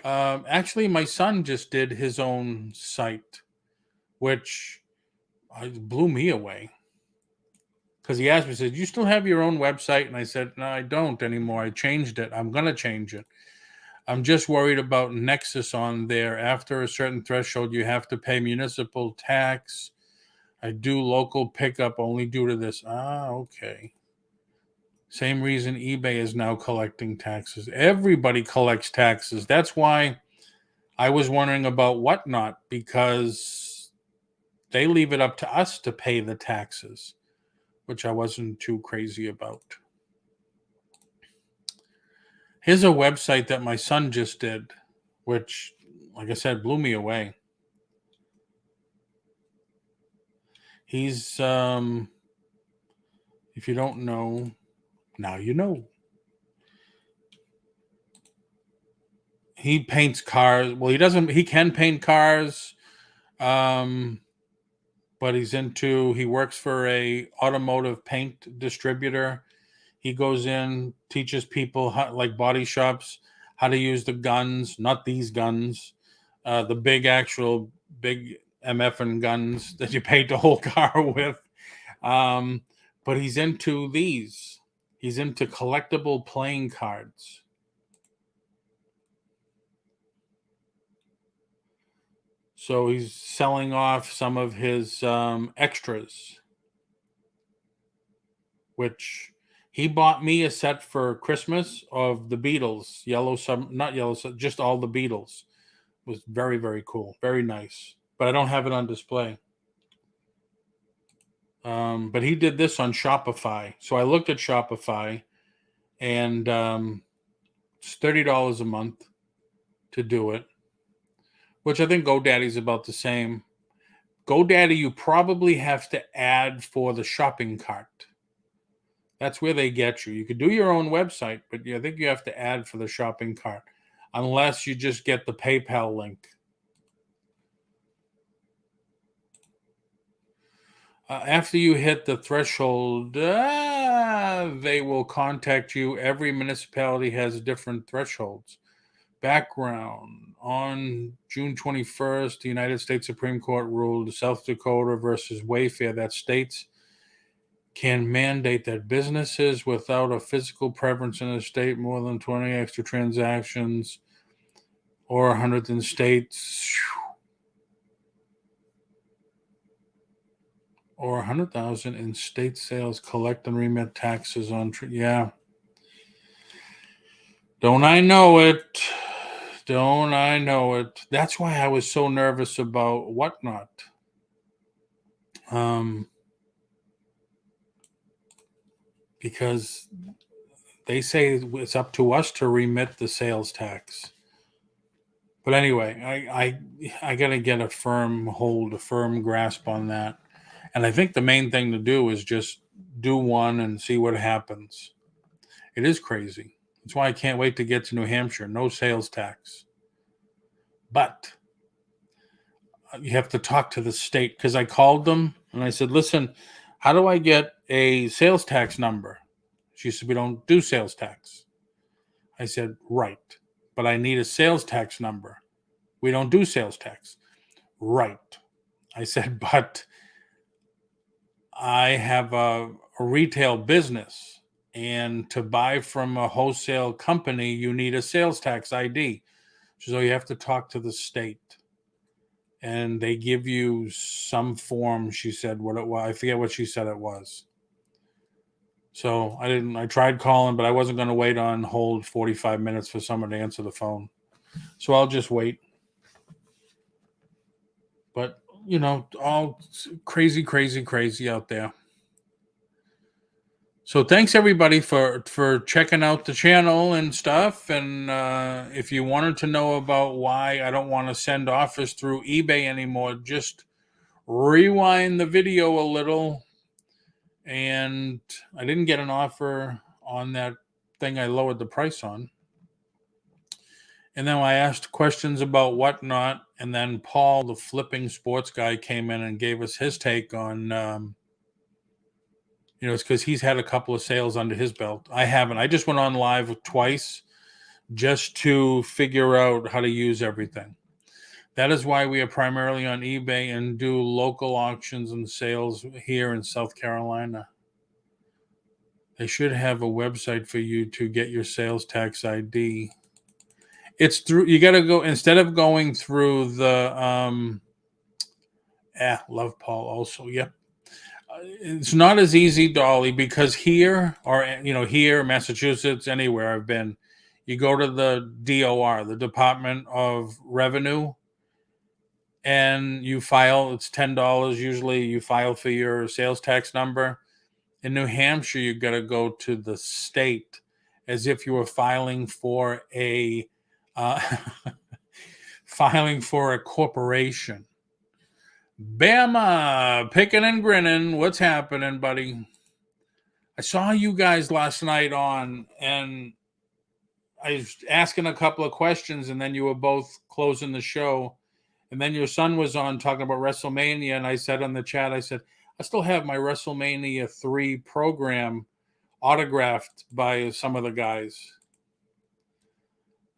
Actually, my son just did his own site, which blew me away. Because he asked me, he said, "You still have your own website?" And I said, "No, I don't anymore. I changed it. I'm going to change it. I'm just worried about Nexus on there. After a certain threshold, you have to pay municipal tax. I do local pickup only due to this." Ah, okay. Same reason eBay is now collecting taxes. Everybody collects taxes. That's why I was wondering about WhatNot, because they leave it up to us to pay the taxes, which I wasn't too crazy about. Here's a website that my son just did, which, like I said, blew me away. He's, if you don't know, now you know. He paints cars. Well, he can paint cars, but he works for a automotive paint distributor. He goes in, teaches people how, like body shops, how to use the guns, not these guns, the big MF guns that you paint the whole car with. But he's into these. He's into collectible playing cards. So he's selling off some of his extras, which he bought me a set for Christmas of the Beatles, just all the Beatles. It was very, very cool, very nice. But I don't have it on display. But he did this on Shopify. So I looked at Shopify, and it's $30 a month to do it, which I think GoDaddy's about the same. GoDaddy, you probably have to add for the shopping cart. That's where they get you. You could do your own website, but I think you have to add for the shopping cart, unless you just get the PayPal link. After you hit the threshold, they will contact you. Every municipality has different thresholds. Background: on June 21st, the United States Supreme Court ruled South Dakota versus Wayfair that states can mandate that businesses without a physical presence in a state more than 20 extra transactions or 100 in states or 100,000 in state sales collect and remit taxes on yeah. Don't I know it? Don't I know it? That's why I was so nervous about WhatNot. Because they say it's up to us to remit the sales tax. But anyway, I got to get a firm grasp on that. And I think the main thing to do is just do one and see what happens. It is crazy. That's why I can't wait to get to New Hampshire. No sales tax. But you have to talk to the state, because I called them and I said, "Listen, how do I get a sales tax number?" She said, "We don't do sales tax." I said, "Right, but I need a sales tax number." "We don't do sales tax." "Right." I said, "But I have a retail business, and to buy from a wholesale company, you need a sales tax ID. So you have to talk to the state, and they give you some form." She said what it was. I forget what she said it was. So I tried calling, but I wasn't going to wait on hold 45 minutes for someone to answer the phone. So I'll just wait. But, all crazy, crazy, crazy out there. So thanks everybody for checking out the channel and stuff. And if you wanted to know about why I don't want to send offers through eBay anymore, just rewind the video a little. And I didn't get an offer on that thing I lowered the price on. And then I asked questions about WhatNot, and then Paul, the flipping sports guy, came in and gave us his take on, it's because he's had a couple of sales under his belt. I haven't. I just went on live twice just to figure out how to use everything. That is why we are primarily on eBay and do local auctions and sales here in South Carolina. They should have a website for you to get your sales tax ID. It's through, you got to go, instead of going through the, love Paul also. Yep. It's not as easy, Dolly, because here, or, here, Massachusetts, anywhere I've been, you go to the DOR, the Department of Revenue, and you file. It's $10 usually. You file for your sales tax number. In New Hampshire, you got to go to the state as if you were filing for a filing for a corporation. Bama, picking and grinning. What's happening, buddy? I saw you guys last night on, and I was asking a couple of questions, and then you were both closing the show. And then your son was on talking about WrestleMania, and I said on the chat, I said, I still have my WrestleMania 3 program autographed by some of the guys.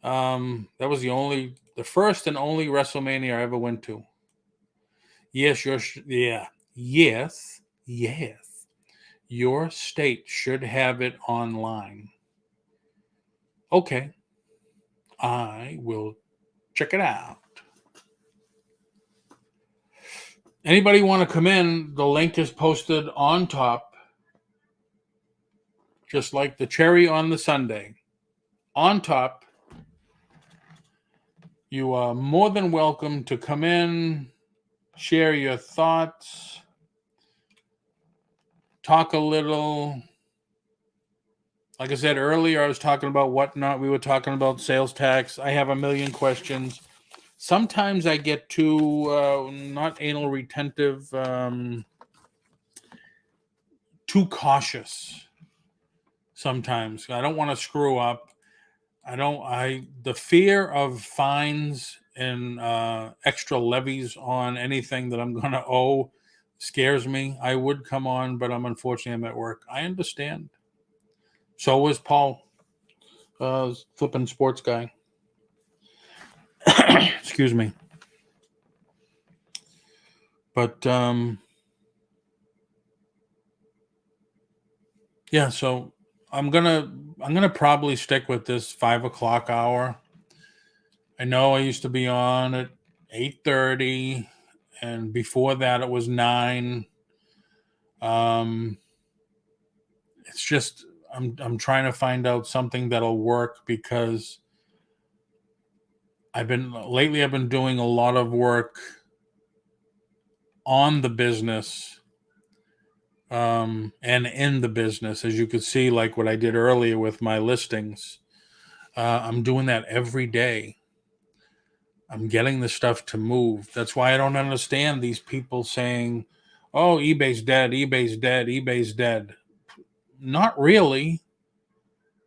That was the first and only WrestleMania I ever went to. Yes, yes. Your state should have it online. Okay. I will check it out. Anybody want to come in? The link is posted on top, just like the cherry on the sundae. On top, you are more than welcome to come in, share your thoughts, talk a little. Like I said earlier, I was talking about WhatNot. We were talking about sales tax. I have a million questions. Sometimes I get too, not anal retentive, too cautious. Sometimes I don't want to screw up. The fear of fines and extra levies on anything that I'm going to owe scares me. I would come on, but unfortunately I'm at work. I understand. So was Paul, flipping sports guy. Excuse me. But yeah, so I'm gonna probably stick with this 5:00 hour. I know I used to be on at 8:30, and before that it was 9. It's just I'm trying to find out something that'll work, because I've been doing a lot of work on the business, and in the business, as you could see, like what I did earlier with my listings. I'm doing that every day. I'm getting the stuff to move. That's why I don't understand these people saying, oh, eBay's dead, eBay's dead, eBay's dead. Not really.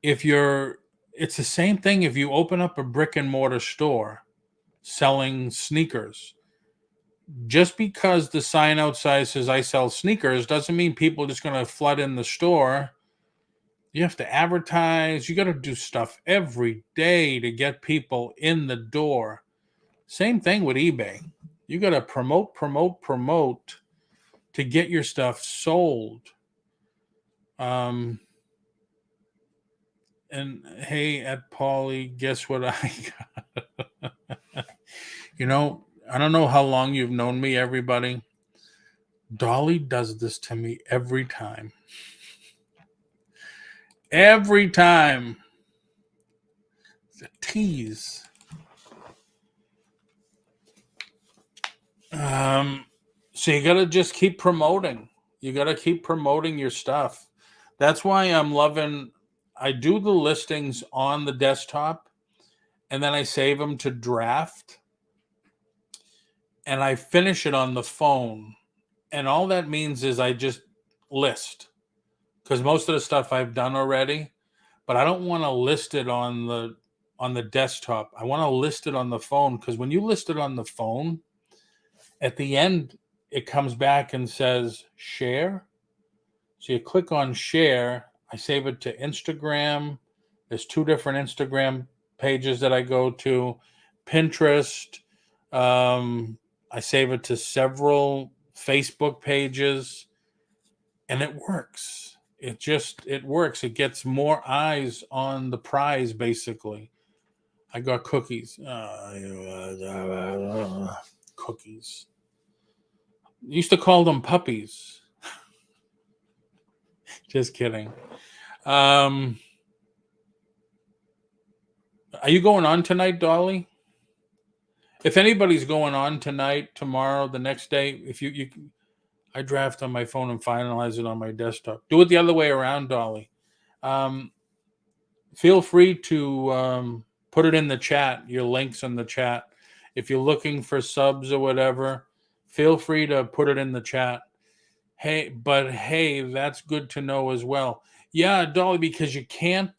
It's the same thing if you open up a brick and mortar store selling sneakers. Just because the sign outside says I sell sneakers doesn't mean people are just going to flood in the store. You have to advertise. You got to do stuff every day to get people in the door. Same thing with eBay. You got to promote to get your stuff sold. And hey, at Paulie, guess what I got? I don't know how long you've known me, everybody. Dolly does this to me every time. Every time. It's a tease. So you got to just keep promoting. You got to keep promoting your stuff. That's why I do the listings on the desktop, and then I save them to draft, and I finish it on the phone. And all that means is I just list, because most of the stuff I've done already, but I don't want to list it on on the desktop. I want to list it on the phone, because when you list it on the phone, at the end, it comes back and says share. So you click on share. I save it to Instagram. There's 2 different Instagram pages that I go to. Pinterest. I save it to several Facebook pages, and it works. It works. It gets more eyes on the prize, basically. I got cookies. Cookies. Used to call them puppies. Just kidding. Are you going on tonight, Dolly? If anybody's going on tonight, tomorrow, the next day, if you I draft on my phone and finalize it on my desktop. Do it the other way around, Dolly. Feel free to put it in the chat, your links in the chat. If you're looking for subs or whatever, feel free to put it in the chat. Hey, that's good to know as well. Yeah, Dolly, because you can't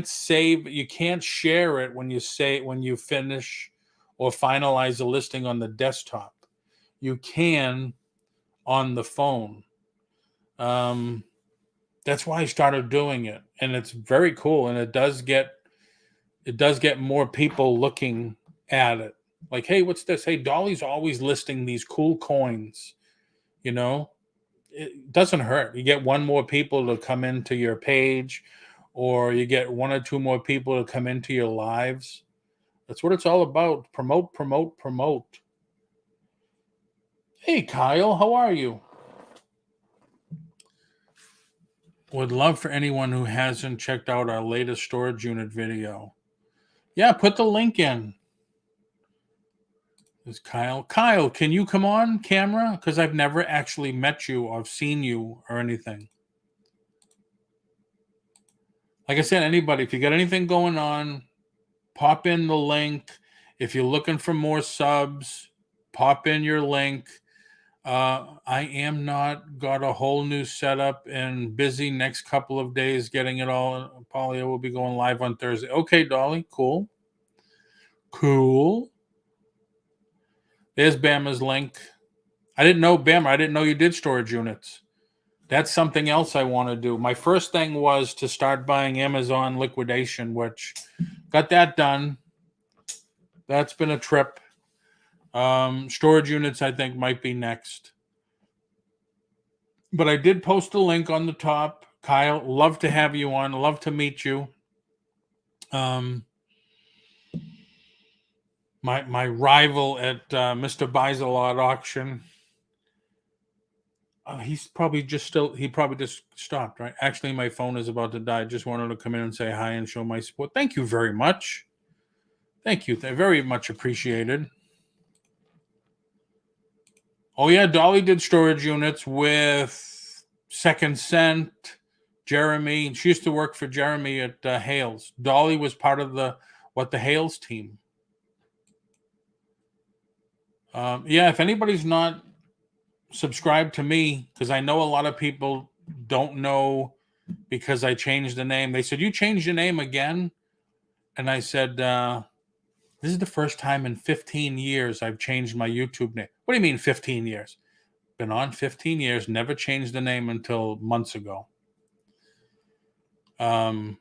save, you can't share it when you finish or finalize a listing on the desktop. You can on the phone. That's why I started doing it, and it's very cool, and it does get more people looking at it. Like, hey, what's this? Hey, Dolly's always listing these cool coins. It doesn't hurt. You get 1 more people to come into your page, or you get 1 or 2 more people to come into your lives. That's what it's all about. Promote, promote, promote. Hey, Kyle, how are you? Would love for anyone who hasn't checked out our latest storage unit video. Yeah, put the link in. Is Kyle? Kyle, can you come on camera? Because I've never actually met you or seen you or anything. Like I said, anybody, if you got anything going on, pop in the link. If you're looking for more subs, pop in your link. I am not got a whole new setup and busy next couple of days getting it all. Polly will be going live on Thursday. Okay, Dolly, cool. There's Bama's link. I didn't know, Bama, I didn't know you did storage units. That's something else I want to do. My first thing was to start buying Amazon liquidation, which got that done. That's been a trip. Storage units, I think, might be next. But I did post a link on the top. Kyle, love to have you on. Love to meet you. My rival at Mr. Buys a Lot auction. He probably just stopped, right? Actually, my phone is about to die. Just wanted to come in and say hi and show my support. Thank you very much. Thank you. Very much appreciated. Oh, yeah. Dolly did storage units with Second Cent, Jeremy. She used to work for Jeremy at Hales. Dolly was part of the Hales team. Yeah, if anybody's not subscribed to me, because I know a lot of people don't know because I changed the name. They said, you changed your name again? And I said, this is the first time in 15 years I've changed my YouTube name. What do you mean 15 years? Been on 15 years, never changed the name until months ago. But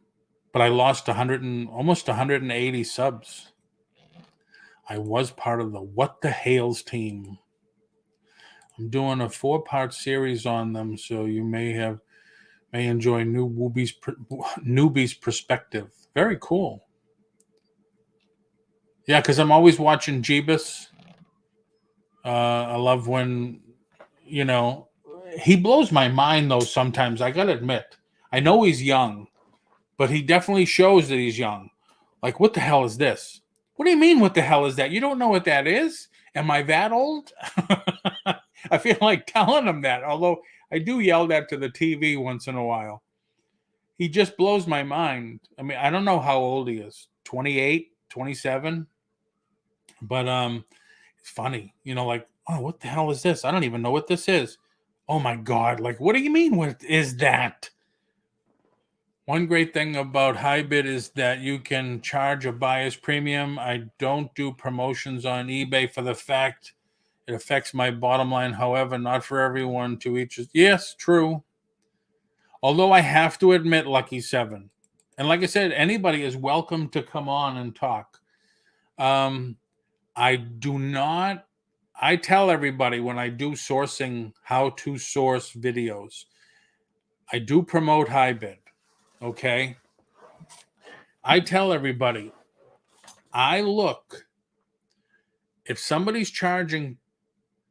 I lost almost 180 subs. I was part of the What the Hales team. I'm doing a 4-part series on them, so you may enjoy newbie's perspective. Very cool. Yeah, because I'm always watching Jeebus. I love when, he blows my mind, though, sometimes. I got to admit. I know he's young, but he definitely shows that he's young. Like, what the hell is this? What do you mean, what the hell is that? You don't know what that is? Am I that old? I feel like telling him that, although I do yell that to the TV once in a while. He just blows my mind. I mean, I don't know how old he is, 28, 27. But it's funny, like, oh, what the hell is this? I don't even know what this is. Oh, my God. Like, what do you mean, what is that? One great thing about Hybid is that you can charge a buyer's premium. I don't do promotions on eBay for the fact it affects my bottom line. However, not for everyone, to each. Yes, true. Although I have to admit, Lucky Seven, and like I said, anybody is welcome to come on and talk. I do not. I tell everybody when I do sourcing how to source videos. I do promote Hybid. Okay. I tell everybody, I look, if somebody's charging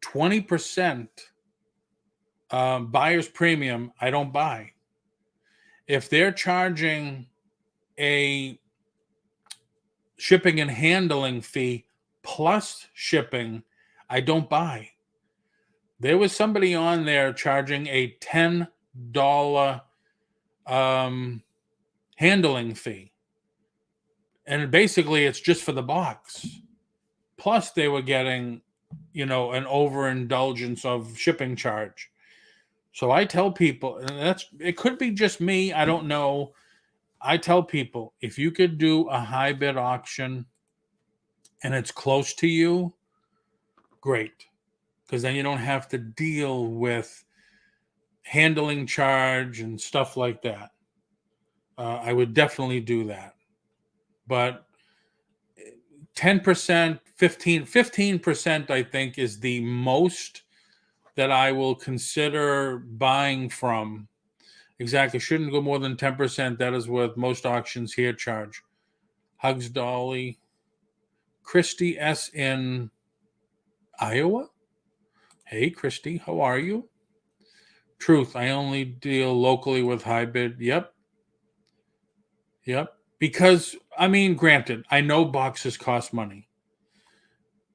20% buyer's premium, I don't buy. If they're charging a shipping and handling fee plus shipping, I don't buy. There was somebody on there charging a $10 handling fee. And basically it's just for the box. Plus they were getting, an overindulgence of shipping charge. So I tell people, and it could be just me, I don't know. I tell people, if you could do a high bid auction and it's close to you, great. Because then you don't have to deal with handling charge and stuff like that. I would definitely do that. But 10%, 15%, I think, is the most that I will consider buying from. Exactly. Shouldn't go more than 10%. That is what most auctions here charge. Hugs Dolly. Christy S. in Iowa. Hey, Christy, how are you? Truth, I only deal locally with Hybid. Yep. Because, granted, I know boxes cost money.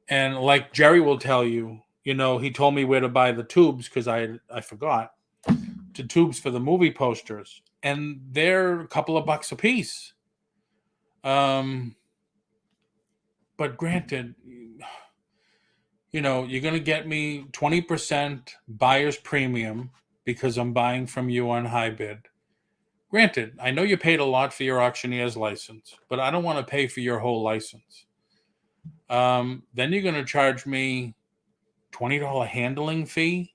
And like Jerry will tell you, he told me where to buy the tubes because I forgot. The tubes for the movie posters. And they're a couple of bucks a piece. But granted, you're going to get me 20% buyer's premium because I'm buying from you on Hybid. Granted, I know you paid a lot for your auctioneer's license, but I don't want to pay for your whole license. Then you're going to charge me $20 handling fee,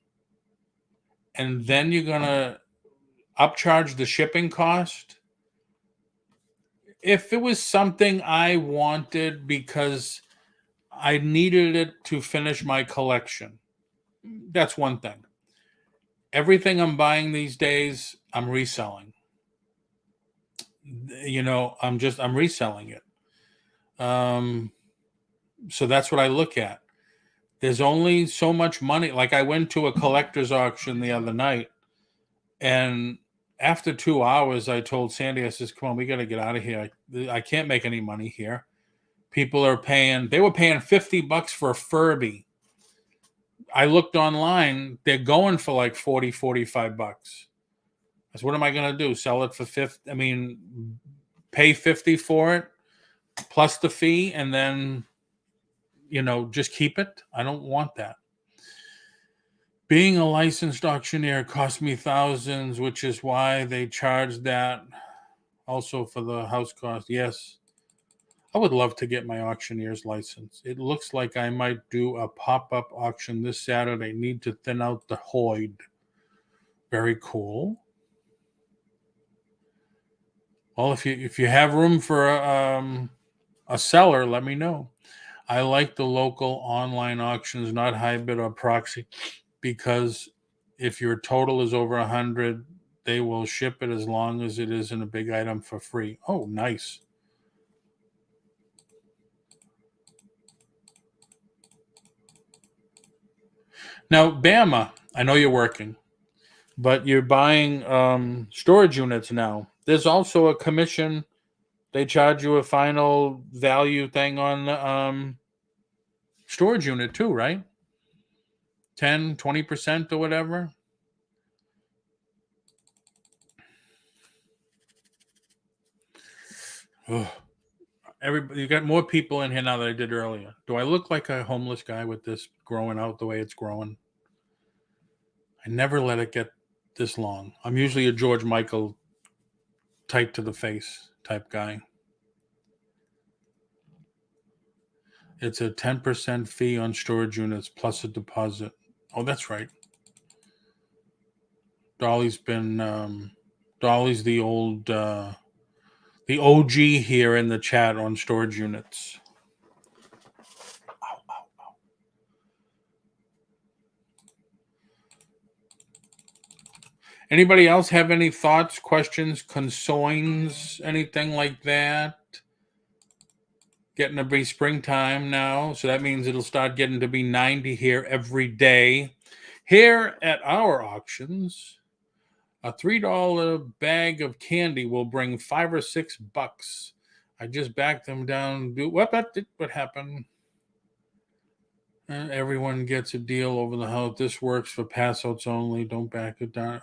and then you're going to upcharge the shipping cost. If it was something I wanted because I needed it to finish my collection, that's one thing. Everything I'm buying these days, I'm reselling. I'm reselling it. So that's what I look at. There's only so much money. Like I went to a collector's auction the other night, and after 2 hours, I told Sandy, I says, come on, we got to get out of here. I can't make any money here. People are they were paying $50 for a Furby. I looked online, they're going for like $40, $45. I said, what am I going to do? Sell it for $50? Pay $50 for it plus the fee and then, just keep it? I don't want that. Being a licensed auctioneer cost me thousands, which is why they charge that also for the house cost. Yes. I would love to get my auctioneer's license. It looks like I might do a pop-up auction this Saturday. Need to thin out the hoid. Very cool. Well, if you have room for a seller, let me know. I like the local online auctions, not Hybid or proxy, because if your total is over 100, they will ship it as long as it isn't a big item for free. Oh, nice. Now, Bama, I know you're working, but you're buying storage units now. There's also a commission. They charge you a final value thing on the storage unit too, right? 10, 20% or whatever. Oh, you got more people in here now than I did earlier. Do I look like a homeless guy with this growing out the way it's growing? I never let it get this long. I'm usually a George Michael tight to the face type guy. It's a 10% fee on storage units plus a deposit. Oh, that's right. Dolly's the old, the OG here in the chat on storage units. Ow, ow, ow. Anybody else have any thoughts, questions, concerns, anything like that? Getting to be springtime now, so that means it'll start getting to be 90 here every day. Here at our auctions, a $3 bag of candy will bring $5 or $6. I just backed them down. What happened? Everyone gets a deal over the house. This works for passouts only. Don't back it down.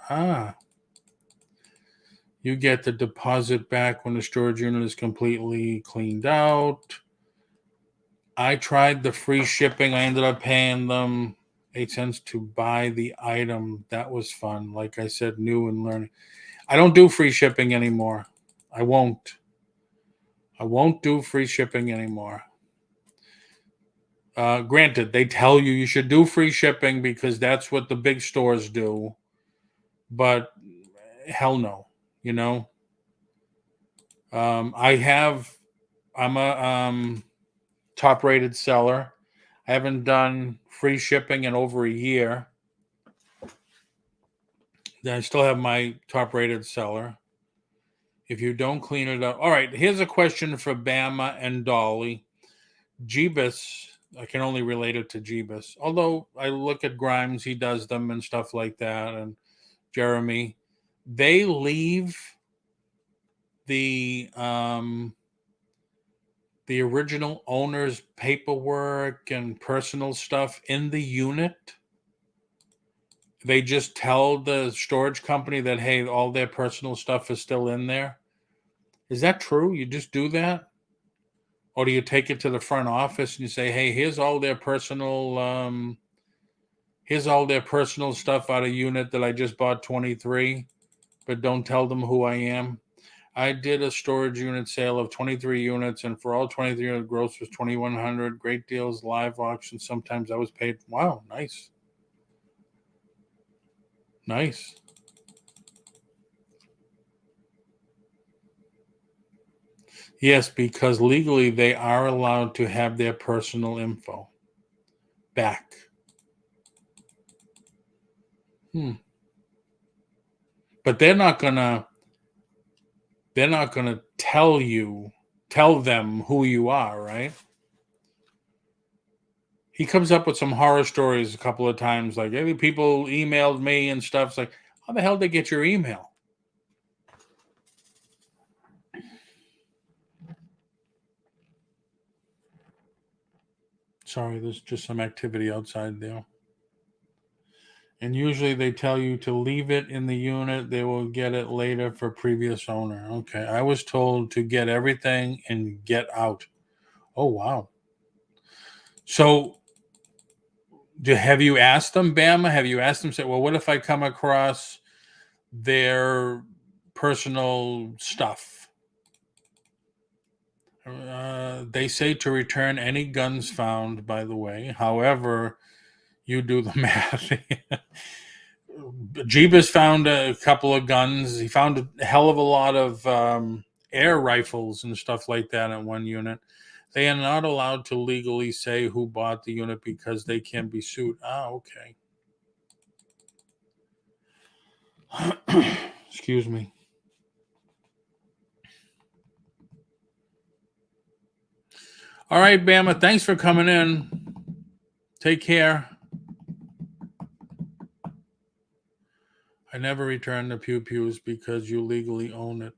You get the deposit back when the storage unit is completely cleaned out. I tried the free shipping. I ended up paying them 8 cents to buy the item. That was fun. Like I said, new and learning. I don't do free shipping anymore. I won't do free shipping anymore. Granted, they tell you should do free shipping because that's what the big stores do. But hell no, you know. I'm a top-rated seller. I haven't done free shipping in over a year. I still have my top-rated seller. If you don't clean it up. All right, here's a question for Bama and Dolly. Jeebus, I can only relate it to Jeebus. Although I look at Grimes, he does them and stuff like that, and Jeremy. They leave the original owner's paperwork and personal stuff in the unit. They just tell the storage company that, hey, all their personal stuff is still in there. Is that true? You just do that? Or do you take it to the front office and you say, hey, here's all their personal stuff out of unit that I just bought 23, but don't tell them who I am. I did a storage unit sale of 23 units, and for all 23 units, gross was $2,100. Great deals, live auction. Sometimes I was paid. Wow, nice. Nice. Yes, because legally they are allowed to have their personal info back. But they're not gonna tell them who you are, right? He comes up with some horror stories a couple of times, like maybe people emailed me and stuff. It's like, how the hell did they get your email? Sorry, there's just some activity outside there. And usually they tell you to leave it in the unit. They will get it later for previous owner. Okay. I was told to get everything and get out. Oh, wow. So have you asked them, Bama? Have you asked them, say, well, what if I come across their personal stuff? They say to return any guns found, by the way. However, you do the math. Jeebus found a couple of guns. He found a hell of a lot of air rifles and stuff like that in one unit. They are not allowed to legally say who bought the unit because they can be sued. Okay. Excuse me. All right, Bama, thanks for coming in. Take care. I never return the pew-pews because you legally own it.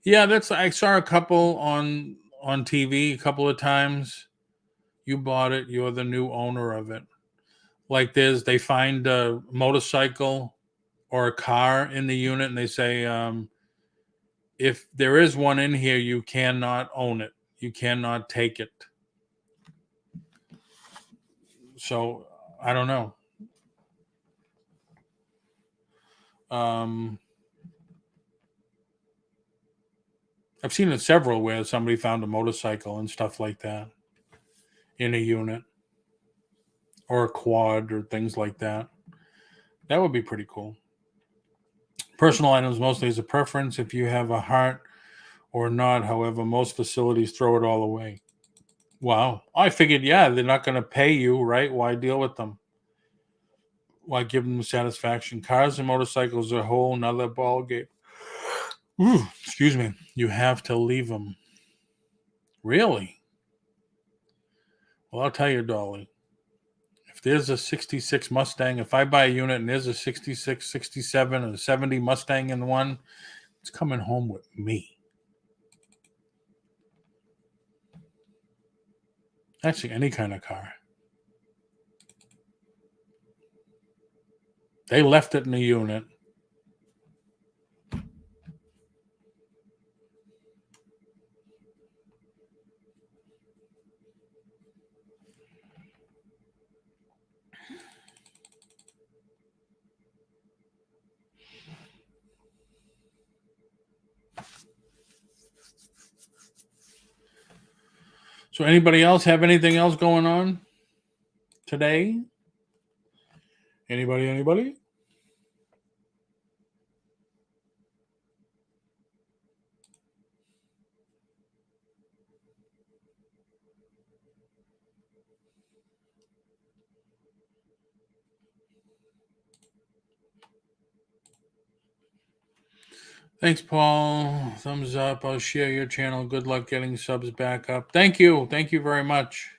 Yeah, I saw a couple on TV a couple of times. You bought it. You're the new owner of it. Like they find a motorcycle or a car in the unit and they say, if there is one in here, you cannot own it. You cannot take it. So I don't know. I've seen it several where somebody found a motorcycle and stuff like that in a unit or a quad or things like that. That would be pretty cool. Personal items mostly is a preference if you have a heart or not. However, most facilities throw it all away. Wow. I figured, yeah, they're not going to pay you, right? Why deal with them? Why give them satisfaction? Cars and motorcycles are a whole nother ballgame. Ooh, excuse me. You have to leave them. Really? Well, I'll tell you, Dolly. If there's a 66 Mustang, if I buy a unit and there's a 66, 67, and a 70 Mustang in one, it's coming home with me. Actually, any kind of car. They left it in the unit. So anybody else have anything else going on today? Anybody? Thanks, Paul. Thumbs up. I'll share your channel. Good luck getting subs back up. Thank you. Thank you very much.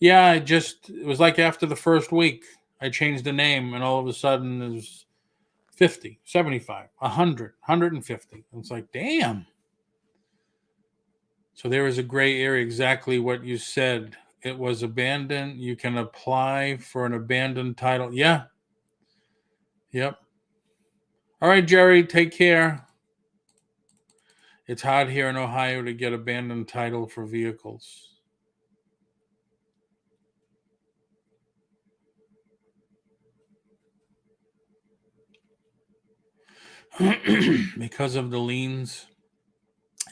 Yeah, it was like after the first week, I changed the name and all of a sudden it was 50, 75, 100, 150. It's like, damn. So there is a gray area, exactly what you said. It was abandoned. You can apply for an abandoned title. Yeah. Yep. All right, Jerry, take care. It's hard here in Ohio to get abandoned title for vehicles. Because of the liens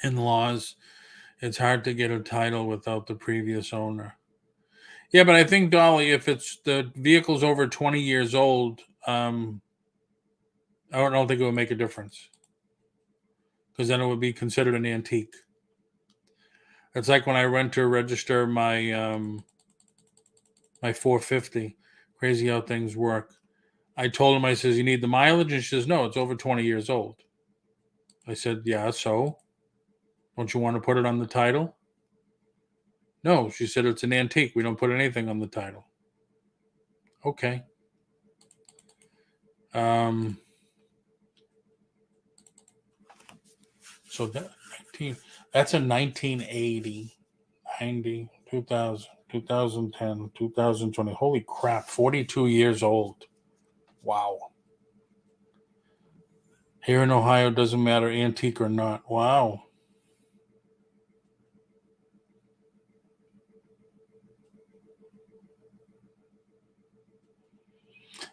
and laws, it's hard to get a title without the previous owner. Yeah, but I think, Dolly, if it's the vehicle's over 20 years old, I don't think it would make a difference. Because then it would be considered an antique. It's like when I went to register my my 450. Crazy how things work. I told him, I says, you need the mileage? And she says, no, it's over 20 years old. I said, yeah, so? Don't you want to put it on the title? No, she said, it's an antique. We don't put anything on the title. Okay. So that's a 1980, 90, 2000, 2010, 2020. Holy crap, 42 years old. Wow. Here in Ohio, doesn't matter antique or not. Wow.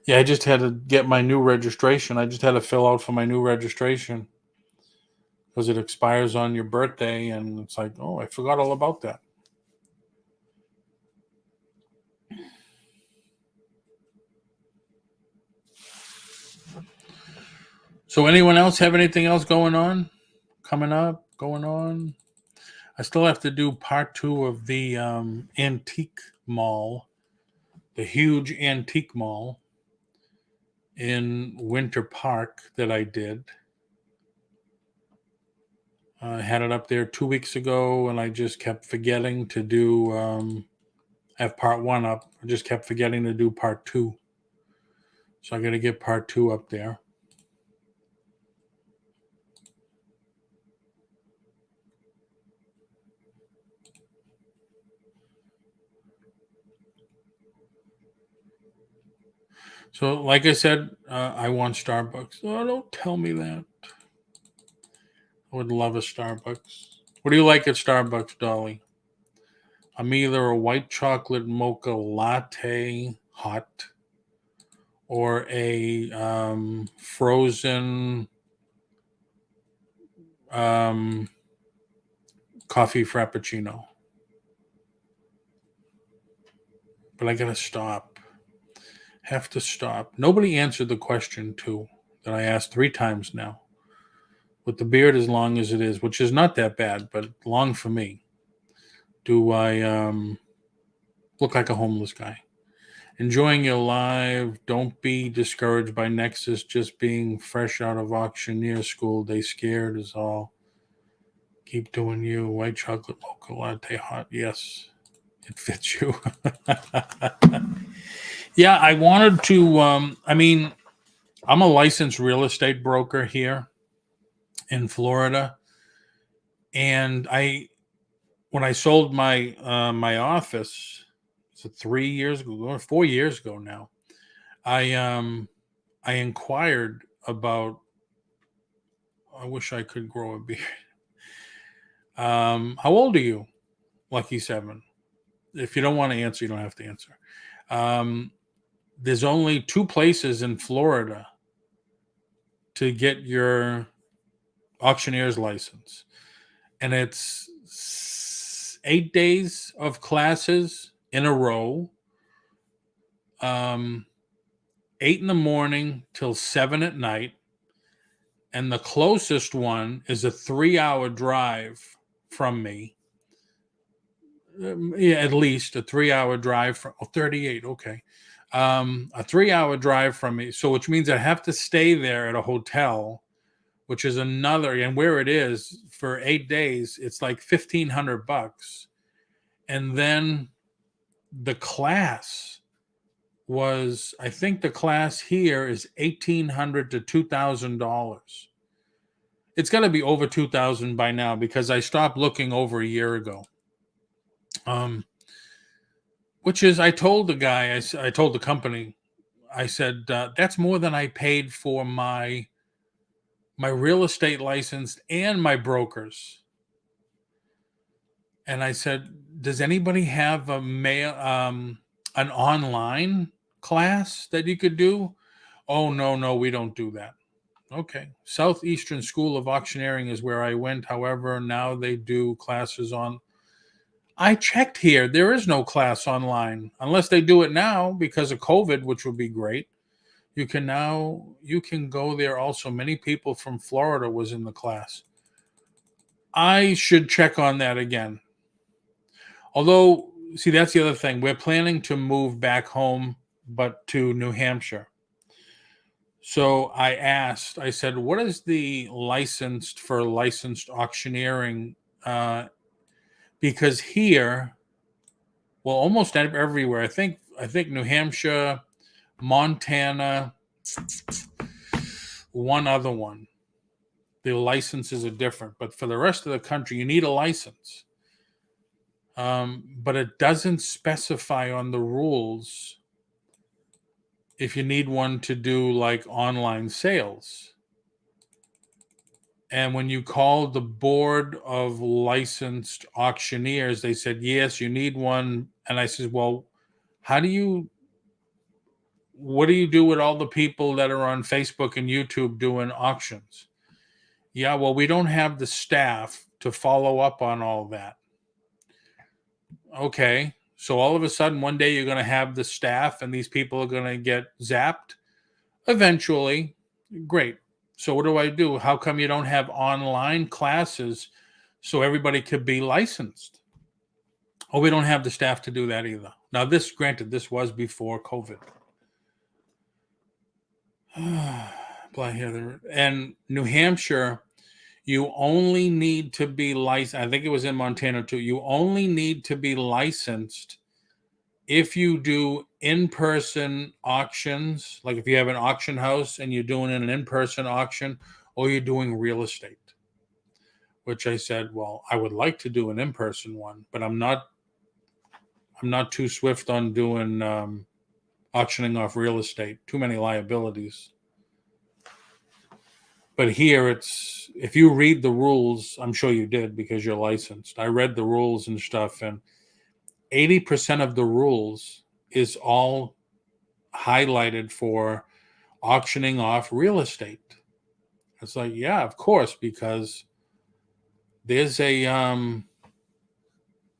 Yeah, I just had to get my new registration. I just had to fill out for my new registration because it expires on your birthday. And it's like, oh, I forgot all about that. So anyone else have anything else going on? Coming up, going on? I still have to do part 2 of the antique mall, the huge antique mall in Winter Park that I did. I had it up there 2 weeks ago, and I just kept forgetting to do have part 1 up. I just kept forgetting to do part 2. So I got to get part 2 up there. So, like I said, I want Starbucks. Oh, don't tell me that. I would love a Starbucks. What do you like at Starbucks, Dolly? I'm either a white chocolate mocha latte hot or a frozen coffee frappuccino. But I gotta stop. Have to stop. Nobody answered the question too that I asked 3 times now. With the beard as long as it is, which is not that bad, but long for me. Do I look like a homeless guy? Enjoying your live. Don't be discouraged by Nexus just being fresh out of auctioneer school. They scared is all. Keep doing you. White chocolate mocha latte hot. Yes, it fits you. Yeah, I wanted to. I'm a licensed real estate broker here in Florida, and when I sold my my office, so 3 years ago or 4 years ago now, I inquired about. I wish I could grow a beard. How old are you, Lucky Seven? If you don't want to answer, you don't have to answer. There's only 2 places in Florida to get your auctioneer's license, and it's 8 days of classes in a row, 8 in the morning till 7 at night, and the closest one is a 3-hour drive from me. Yeah, at least a 3-hour drive from 38. Okay. A 3-hour drive from me. So, which means I have to stay there at a hotel, which is another, and where it is for 8 days, it's like $1,500. And then the class was, I think the class here is $1,800 to $2,000. It's got to be over 2,000 by now because I stopped looking over a year ago. Which is, I told the guy, I told the company, I said, that's more than I paid for my real estate license and my brokers. And I said, does anybody have an online class that you could do? Oh, no, we don't do that. Okay. Southeastern School of Auctioneering is where I went. However, now they do classes on. I checked here. There is no class online unless they do it now because of COVID, which would be great. You can go there also. Many people from Florida was in the class. I should check on that again. Although, see, that's the other thing. We're planning to move back home, but to New Hampshire. So I said, what is the licensed auctioneering? Because here, well, almost everywhere. I think New Hampshire, Montana, one other one. The licenses are different, but for the rest of the country, you need a license. But it doesn't specify on the rules if you need one to do like online sales. And when you called the board of licensed auctioneers, they said, yes, you need one. And I said, well, what do you do with all the people that are on Facebook and YouTube doing auctions? Yeah, well, we don't have the staff to follow up on all that. Okay. So all of a sudden, one day you're going to have the staff and these people are going to get zapped eventually. Great. So what do I do? How come you don't have online classes so everybody could be licensed? Oh, we don't have the staff to do that either. Now, this was before COVID. And New Hampshire, you only need to be licensed. I think it was in Montana too. You only need to be licensed if you do in-person auctions, like if you have an auction house and you're doing an in-person auction, or you're doing real estate. Which I said, well, I would like to do an in-person one, but I'm not too swift on doing auctioning off real estate. Too many liabilities. But here it's, if you read the rules, I'm sure you did because you're licensed. I read the rules and stuff, and 80% of the rules is all highlighted for auctioning off real estate. It's like, yeah, of course, because there's a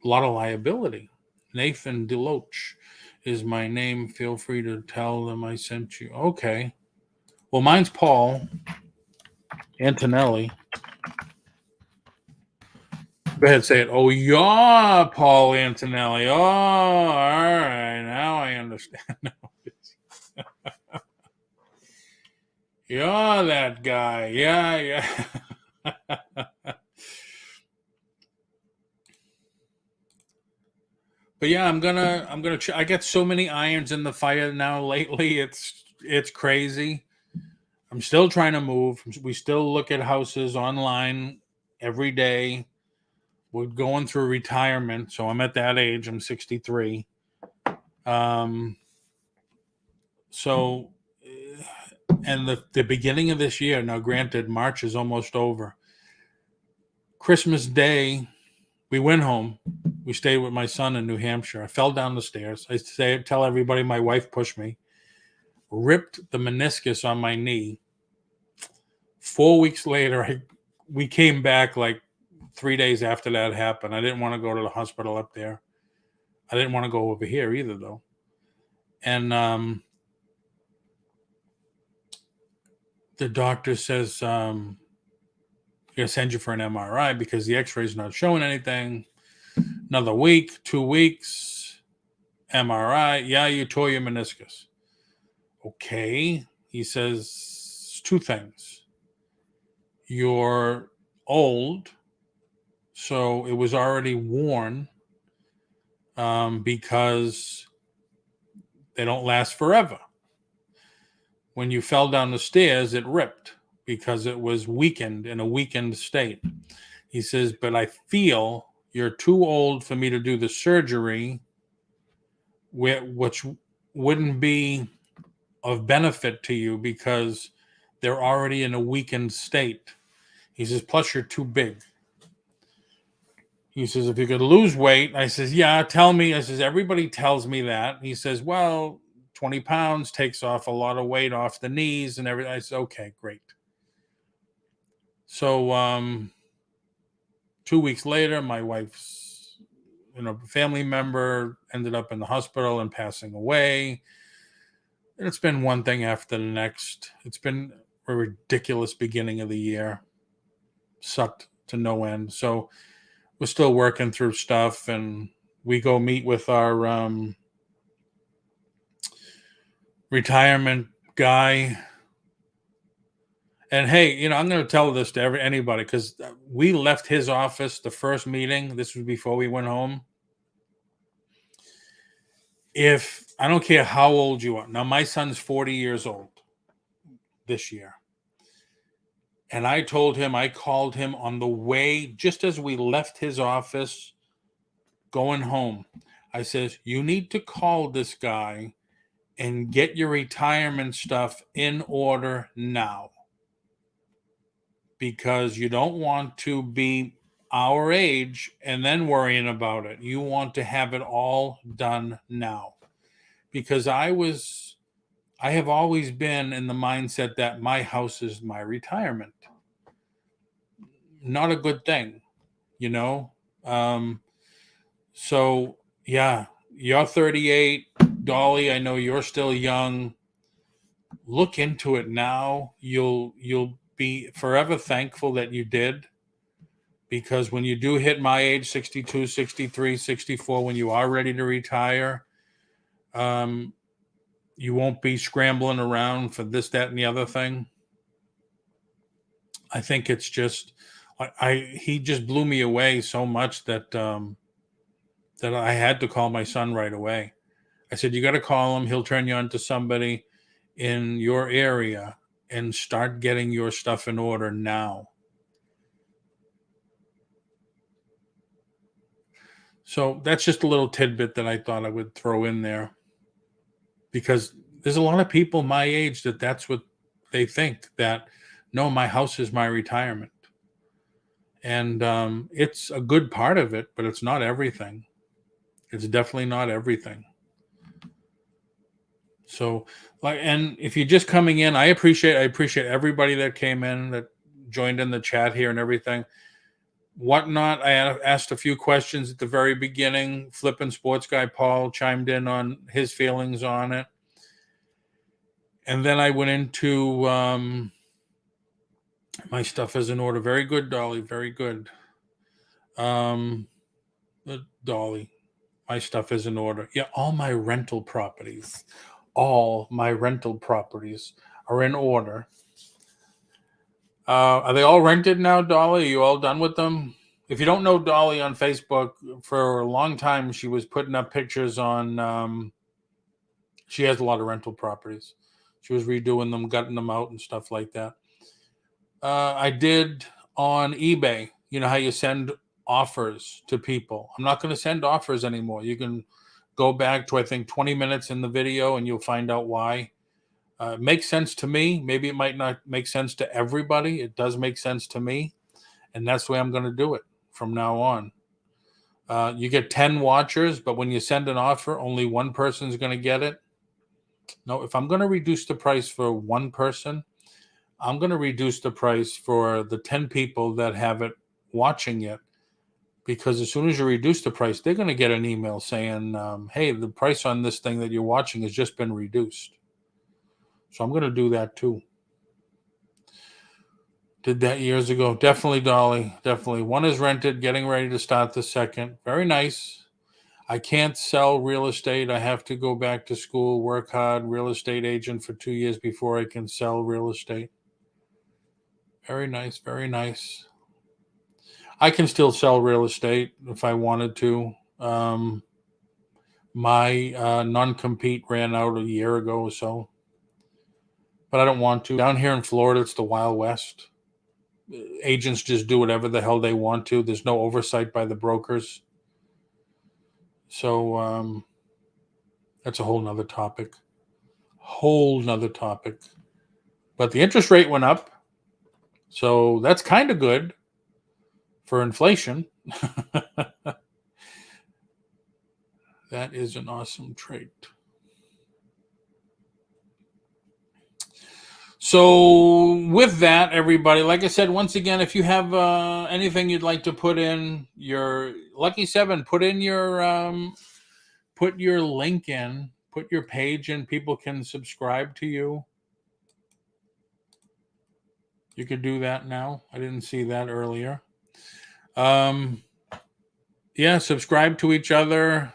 a lot of liability. Nathan Deloach is my name. Feel free to tell them I sent you. Okay. Well, mine's Paul Antonelli. Go ahead, say it. Oh, you're Paul Antonelli. Oh, all right. Now I understand. You're that guy. Yeah, yeah. But yeah, I'm gonna. I get so many irons in the fire now lately. It's crazy. I'm still trying to move. We still look at houses online every day. We're going through retirement, so I'm at that age. I'm 63. So, and the beginning of this year. Now, granted, March is almost over. Christmas Day, we went home. We stayed with my son in New Hampshire. I fell down the stairs. Tell everybody my wife pushed me. Ripped the meniscus on my knee. 4 weeks later, we came back like 3 days after that happened. I didn't want to go to the hospital up there. I didn't want to go over here either, though. And the doctor says, going to send you for an MRI because the x-ray is not showing anything. Another week, 2 weeks, MRI. Yeah, you tore your meniscus. Okay. He says 2 things. You're old, so it was already worn because they don't last forever. When you fell down the stairs, it ripped because it was weakened in a weakened state. He says, but I feel you're too old for me to do the surgery, which wouldn't be of benefit to you because they're already in a weakened state. He says, plus you're too big. He says, if you could lose weight. I says, yeah, tell me. I says, everybody tells me that. He says, well, 20 pounds takes off a lot of weight off the knees and everything. I said, okay, great. So 2 weeks later, my wife's family member ended up in the hospital and passing away. And it's been one thing after the next. It's been a ridiculous beginning of the year. Sucked to no end. So we're still working through stuff, and we go meet with our retirement guy. And hey, I'm going to tell this to anybody because we left his office the first meeting. This was before we went home. If I don't care how old you are. Now, my son's 40 years old this year. And I told him, I called him on the way, just as we left his office going home. I says, you need to call this guy and get your retirement stuff in order now. Because you don't want to be our age and then worrying about it. You want to have it all done now. Because I have always been in the mindset that my house is my retirement. Not a good thing, So yeah, you're 38, Dolly. I know you're still young. Look into it now. You'll be forever thankful that you did, because when you do hit my age, 62, 63, 64, when you are ready to retire, you won't be scrambling around for this, that, and the other thing. I think it's just, he just blew me away so much that that I had to call my son right away. I said, you got to call him. He'll turn you on to somebody in your area and start getting your stuff in order now. So that's just a little tidbit that I thought I would throw in there, because there's a lot of people my age that's what they think, that no, my house is my retirement. And it's a good part of it, but it's not everything. It's definitely not everything. So, and if you're just coming in, I appreciate everybody that came in, that joined in the chat here and everything. WhatNot, I asked a few questions at the very beginning. Flippin' Sports Guy Paul chimed in on his feelings on it. And then I went into my stuff is in order. Very good, Dolly. Very good. Dolly, my stuff is in order. Yeah, all my rental properties are in order. Are they all rented now, Dolly? Are you all done with them? If you don't know Dolly on Facebook, for a long time she was putting up pictures on. She has a lot of rental properties. She was redoing them, gutting them out, and stuff like that. I did on eBay. You know how you send offers to people. I'm not going to send offers anymore. You can go back to, I think, 20 minutes in the video, and you'll find out why. It makes sense to me. Maybe it might not make sense to everybody. It does make sense to me. And that's the way I'm going to do it from now on. You get 10 watchers, but when you send an offer, only one person is going to get it. No, if I'm going to reduce the price for one person, I'm going to reduce the price for the 10 people that have it watching it. Because as soon as you reduce the price, they're going to get an email saying, hey, the price on this thing that you're watching has just been reduced. So I'm going to do that too. Did that years ago. Definitely, Dolly. Definitely. One is rented, getting ready to start the second. Very nice. I can't sell real estate. I have to go back to school, work hard, real estate agent for 2 years before I can sell real estate. Very nice. Very nice. I can still sell real estate if I wanted to. My non-compete ran out a year ago or so. But I don't want to. Down here in Florida, it's the Wild West. Agents just do whatever the hell they want to. There's no oversight by the brokers. So that's a whole nother topic. But the interest rate went up. So that's kind of good for inflation. That is an awesome trait. So with that, everybody, like I said, once again, if you have anything you'd like to put in your Lucky 7, put your link in, put your page in. People can subscribe to you. You could do that now. I didn't see that earlier. Yeah, subscribe to each other.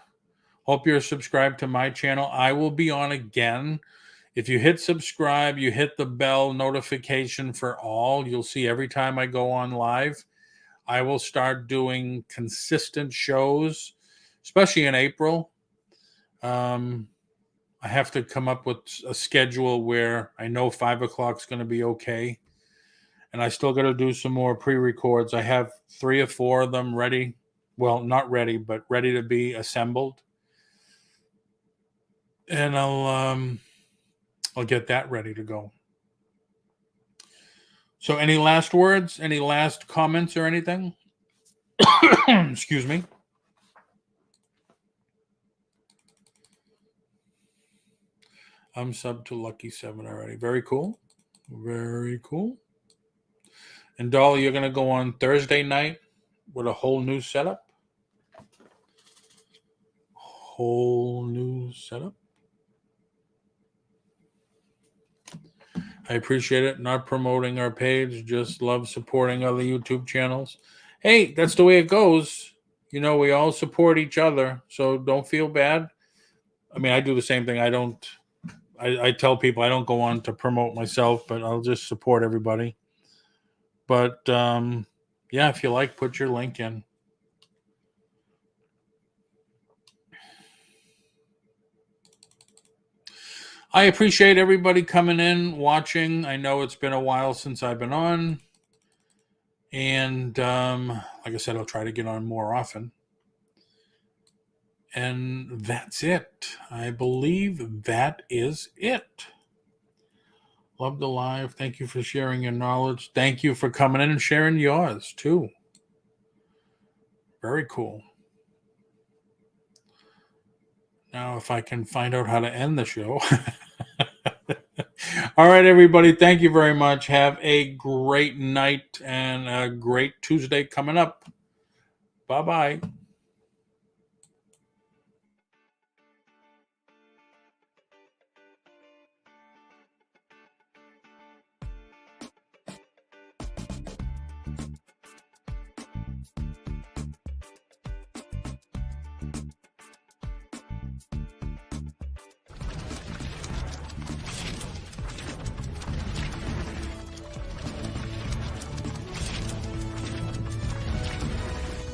Hope you're subscribed to my channel. I will be on again. If you hit subscribe, you hit the bell notification for all. You'll see every time I go on live. I will start doing consistent shows, especially in April. I have to come up with a schedule where I know 5 o'clock is going to be okay. And I still got to do some more pre-records. I have 3 or 4 of them ready. Well, not ready, but ready to be assembled. And I'll get that ready to go. So any last words? Any last comments or anything? Excuse me. I'm sub to Lucky 7 already. Very cool. Very cool. And Dolly, you're going to go on Thursday night with a whole new setup? Whole new setup? I appreciate it. Not promoting our page. Just love supporting other YouTube channels. Hey, that's the way it goes. You know, we all support each other. So don't feel bad. I mean, I do the same thing. I tell people I don't go on to promote myself, but I'll just support everybody. But yeah, if you like, put your link in. I appreciate everybody coming in, watching. I know it's been a while since I've been on. And like I said, I'll try to get on more often. And that's it. I believe that is it. Love the live. Thank you for sharing your knowledge. Thank you for coming in and sharing yours, too. Very cool. Now, if I can find out how to end the show. All right, everybody. Thank you very much. Have a great night and a great Tuesday coming up. Bye-bye.